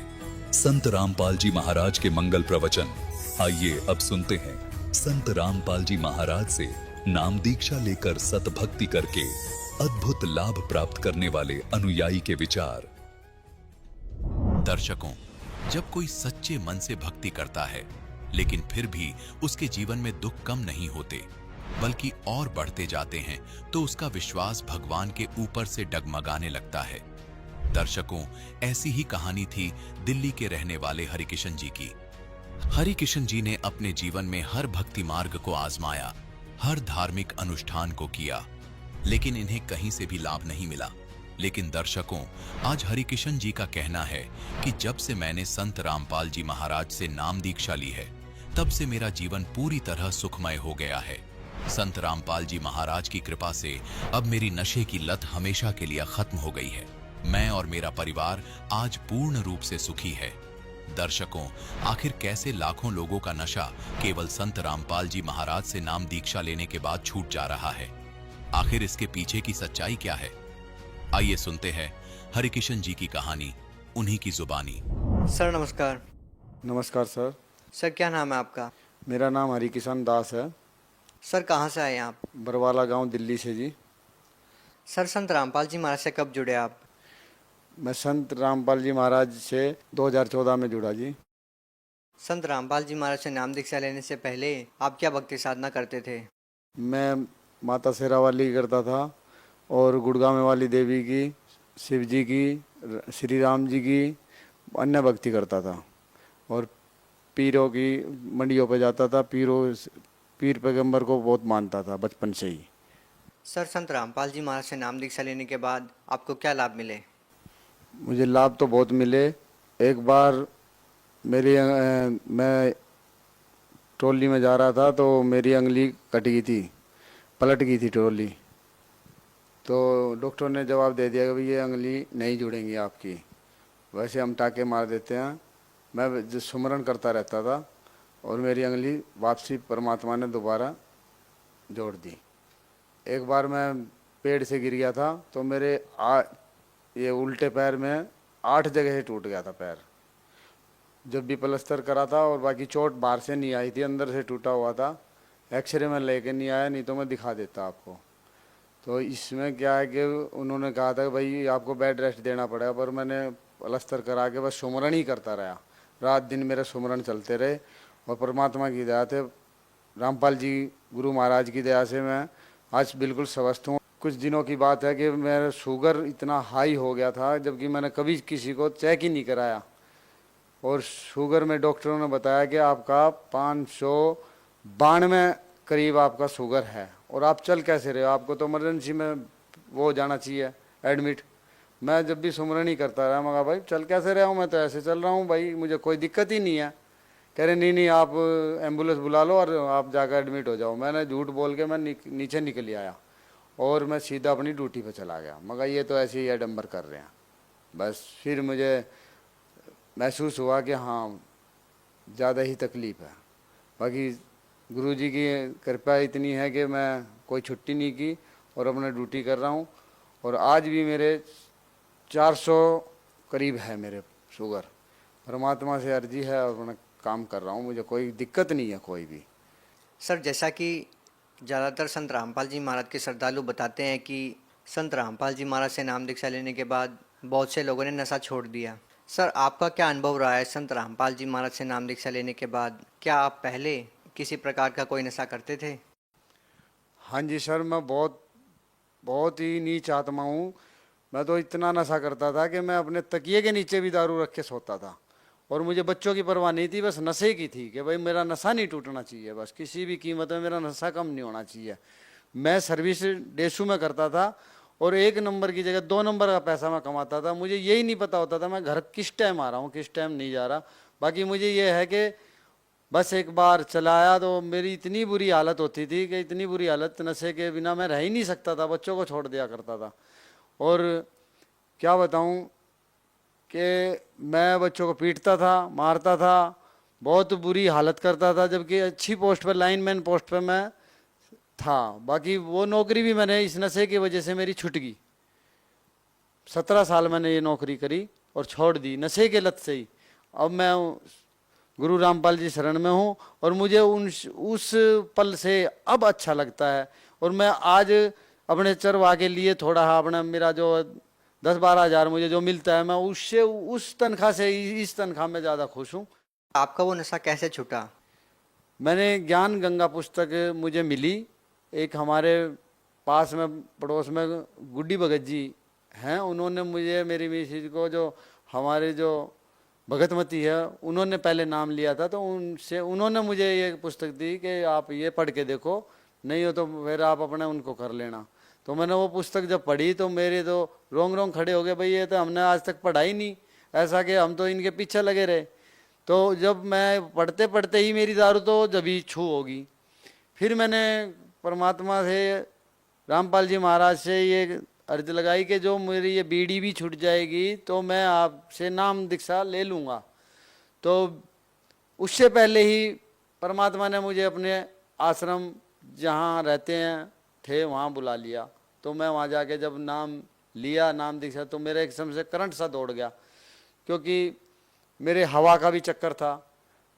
संत रामपाल जी महाराज के मंगल प्रवचन। आइए अब सुनते हैं संत रामपाल जी महाराज से नाम दीक्षा लेकर सतभक्ति करके अद्भुत लाभ प्राप्त करने वाले अनुयायी के विचार। दर्शकों, जब कोई सच्चे मन से भक्ति करता है लेकिन फिर भी उसके जीवन में दुख कम नहीं होते बल्कि और बढ़ते जाते हैं, तो उसका विश्वास भगवान के ऊपर से डगमगाने लगता है। दर्शकों, ऐसी ही कहानी थी दिल्ली के रहने वाले हरिकिशन जी की। हरिकिशन जी ने अपने जीवन में हर भक्ति मार्ग को आजमाया, हर धार्मिक अनुष्ठान को किया, लेकिन इन्हें कहीं से भी लाभ नहीं मिला। लेकिन दर्शकों, आज हरिकिशन जी का कहना है कि जब से मैंने संत रामपाल जी महाराज से नाम दीक्षा ली है, तब से मेरा जीवन पूरी तरह सुखमय हो गया है। संत रामपाल जी महाराज की कृपा से अब मेरी नशे की लत हमेशा के लिए खत्म हो गई है। मैं और मेरा परिवार आज पूर्ण रूप से सुखी है। दर्शकों, आखिर कैसे लाखों लोगों का नशा केवल संत रामपाल जी महाराज से नाम दीक्षा लेने के बाद छूट जा रहा है? आखिर इसके पीछे की सच्चाई क्या है? आइए सुनते हैं हरिकिशन जी की कहानी, उन्हीं की जुबानी। सर नमस्कार। नमस्कार सर। सर क्या नाम है आपका? मेरा नाम हरिकिशन दास है। सर कहाँ से आए आप? बरवाला गांव, दिल्ली से जी। सर संत रामपाल जी महाराज से कब जुड़े आप? मैं संत रामपाल जी महाराज से 2014 में जुड़ा जी। संत रामपाल जी महाराज से नाम दीक्षा लेने से पहले आप क्या भक्ति साधना करते थे? मैं माता शेरावाली करता था और गुड़गांव वाली देवी की, शिव जी की, श्री राम जी की अन्य भक्ति करता था और पीरों की मंडियों पे जाता था। पीर पैगंबर को बहुत मानता था बचपन से ही। सर संत रामपाल जी महाराज से नाम दीक्षा लेने के बाद आपको क्या लाभ मिले? मुझे लाभ तो बहुत मिले। एक बार मैं ट्रॉली में जा रहा था तो मेरी अंगुली कट गई थी, पलट गई थी ट्रॉली। तो डॉक्टर ने जवाब दे दिया कि भाई ये अंगुली नहीं जुड़ेंगी आपकी, वैसे हम टाके मार देते हैं। मैं जो सुमरन करता रहता था और मेरी अंगुली वापसी परमात्मा ने दोबारा जोड़ दी। एक बार मैं पेड़ से गिर गया था तो मेरे ये उल्टे पैर में 8 जगह से टूट गया था पैर। जब भी प्लास्टर करा था और बाकी चोट बाहर से नहीं आई थी, अंदर से टूटा हुआ था। एक्सरे में लेके नहीं आया, नहीं तो मैं दिखा देता आपको। तो इसमें क्या है कि उन्होंने कहा था कि भाई आपको बेड रेस्ट देना पड़ेगा, पर मैंने प्लास्टर करा के बस सुमरन ही करता रहा। रात दिन मेरे सुमरन चलते रहे और परमात्मा की दया से रामपाल जी गुरु महाराज की दया से मैं आज बिल्कुल स्वस्थ हूँ। कुछ दिनों की बात है कि मेरा शुगर इतना हाई हो गया था, जबकि मैंने कभी किसी को चेक ही नहीं कराया। और शुगर में डॉक्टरों ने बताया कि आपका 592 करीब आपका शुगर है, और आप चल कैसे रहे हो, आपको तो इमरजेंसी में वो हो जाना चाहिए एडमिट। मैं जब भी सुमरन ही करता रहा, मगर भाई चल कैसे रहा हूँ, मैं तो ऐसे चल रहा हूँ भाई, मुझे कोई दिक्कत ही नहीं है। कह रहे नहीं नहीं आप एम्बुलेंस बुला लो और आप जाकर एडमिट हो जाओ। मैंने झूठ बोल के मैं नीचे निकल आया और मैं सीधा अपनी ड्यूटी पे चला गया। मगर ये तो ऐसे ही आडंबर कर रहे हैं। बस फिर मुझे महसूस हुआ कि हाँ ज़्यादा ही तकलीफ़ है। बाकी गुरुजी की कृपा इतनी है कि मैं कोई छुट्टी नहीं की और अपना ड्यूटी कर रहा हूँ। और आज भी मेरे 400 करीब है मेरे शुगर। परमात्मा से अर्जी है और मैं काम कर रहा हूँ, मुझे कोई दिक्कत नहीं है कोई भी। सर जैसा कि ज़्यादातर संत रामपाल जी महाराज के श्रद्धालु बताते हैं कि संत रामपाल जी महाराज से नाम दीक्षा लेने के बाद बहुत से लोगों ने नशा छोड़ दिया। सर आपका क्या अनुभव रहा है संत रामपाल जी महाराज से नाम दीक्षा लेने के बाद? क्या आप पहले किसी प्रकार का कोई नशा करते थे? हाँ जी सर, मैं बहुत ही नीच आत्मा हूँ। मैं तो इतना नशा करता था कि मैं अपने तकिए के नीचे भी दारू रख के सोता था। और मुझे बच्चों की परवाह नहीं थी, बस नशे की थी कि भाई मेरा नशा नहीं टूटना चाहिए, बस किसी भी कीमत में मेरा नशा कम नहीं होना चाहिए। मैं सर्विस डेसू में करता था और 1 नंबर की जगह 2 नंबर का पैसा मैं कमाता था। मुझे यही नहीं पता होता था मैं घर किस टाइम आ रहा हूँ, किस टाइम नहीं जा रहा। बाकी मुझे ये है कि बस एक बार चलाया तो मेरी इतनी बुरी हालत होती थी कि इतनी बुरी हालत, नशे के बिना मैं रह ही नहीं सकता था, बच्चों को छोड़ दिया करता था। और क्या बताऊं कि मैं बच्चों को पीटता था, मारता था, बहुत बुरी हालत करता था, जबकि अच्छी पोस्ट पर, लाइनमैन पोस्ट पर मैं था। बाकी वो नौकरी भी मैंने इस नशे की वजह से मेरी छूट गई। 17 साल मैंने ये नौकरी करी और छोड़ दी नशे के लत से ही। अब मैं गुरु रामपाल जी शरण में हूँ और मुझे उस पल से अब अच्छा लगता है। और मैं आज अपने चरवाह के लिए थोड़ा अपना मेरा जो 10-12 हज़ार मुझे जो मिलता है, मैं उससे उस तनख्वाह से इस तनख्वाह में ज़्यादा खुश हूँ। आपका वो नशा कैसे छूटा? मैंने ज्ञान गंगा पुस्तक मुझे मिली। एक हमारे पास में पड़ोस में गुड्डी भगत जी हैं, उन्होंने मुझे, मेरी मिसेज को, जो हमारे जो भगतमती है, उन्होंने पहले नाम लिया था, तो उन्होंने मुझे ये पुस्तक दी कि आप ये पढ़ के देखो, नहीं हो तो फिर आप अपने उनको कर लेना। तो मैंने वो पुस्तक जब पढ़ी तो मेरे तो रोंग खड़े हो गए, भाई ये तो हमने आज तक पढ़ा ही नहीं, ऐसा कि हम तो इनके पीछे लगे रहे। तो जब मैं पढ़ते पढ़ते ही मेरी दारू तो जब ही छू होगी। फिर मैंने परमात्मा से, रामपाल जी महाराज से ये अर्ज लगाई कि जो मेरी ये बीड़ी भी छूट जाएगी तो मैं आपसे नाम दीक्षा ले लूँगा। तो उससे पहले ही परमात्मा ने मुझे अपने आश्रम जहाँ रहते हैं थे वहाँ बुला लिया। तो मैं वहाँ जाके जब नाम लिया, नाम दीक्षा, तो मेरे एक समय से करंट सा दौड़ गया, क्योंकि मेरे हवा का भी चक्कर था।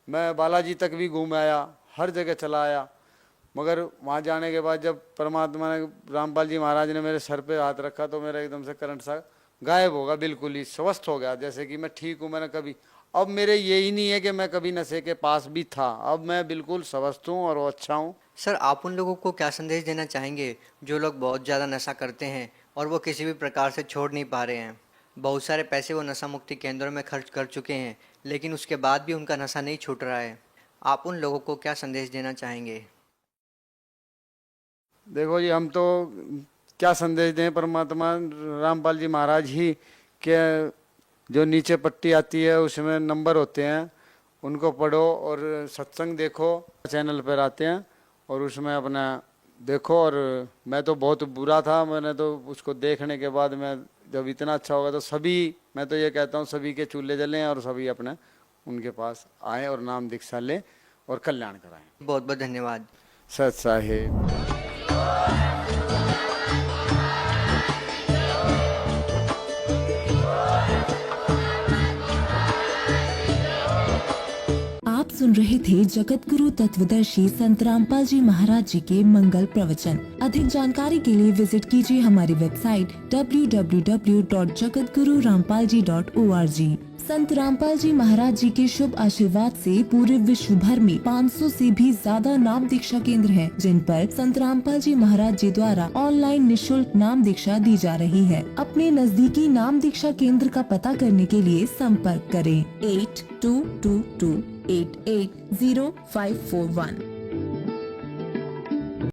मैं बालाजी तक भी घूम आया, हर जगह चला आया, मगर वहाँ जाने के बाद जब परमात्मा ने, रामपाल जी महाराज ने मेरे सर पे हाथ रखा तो मेरा एकदम से करंट सा गायब होगा, बिल्कुल ही स्वस्थ हो गया, जैसे कि मैं ठीक हूँ। मैंने कभी, अब मेरे यही नहीं है कि मैं कभी नशे के पास भी था, अब मैं बिल्कुल स्वस्थ हूँ और अच्छा हूँ। सर आप उन लोगों को क्या संदेश देना चाहेंगे जो लोग बहुत ज़्यादा नशा करते हैं और वो किसी भी प्रकार से छोड़ नहीं पा रहे हैं? बहुत सारे पैसे वो नशा मुक्ति केंद्रों में खर्च कर चुके हैं, लेकिन उसके बाद भी उनका नशा नहीं छूट रहा है। आप उन लोगों को क्या संदेश देना चाहेंगे? देखो जी, हम तो क्या संदेश दें, परमात्मा रामपाल जी महाराज ही के जो नीचे पट्टी आती है उसमें नंबर होते हैं, उनको पढ़ो और सत्संग देखो, चैनल पर आते हैं और उसमें अपना देखो। और मैं तो बहुत बुरा था, मैंने तो उसको देखने के बाद मैं जब इतना अच्छा होगा तो सभी, मैं तो ये कहता हूँ सभी के चूल्हे जलें और सभी अपने उनके पास आए और नाम दीक्षा लें और कल्याण कराएं। बहुत बहुत धन्यवाद। सत साहिब। आप सुन रहे थे जगत गुरु तत्वदर्शी संत रामपाल जी महाराज जी के मंगल प्रवचन। अधिक जानकारी के लिए विजिट कीजिए हमारी वेबसाइट www.jagatgururampalji.org। संत रामपाल जी महाराज जी के शुभ आशीर्वाद से पूरे विश्व भर में 500 से भी ज्यादा नाम दीक्षा केंद्र हैं, जिन पर संत रामपाल जी महाराज जी द्वारा ऑनलाइन निशुल्क नाम दीक्षा दी जा रही है। अपने नजदीकी नाम दीक्षा केंद्र का पता करने के लिए संपर्क करें 8222880541।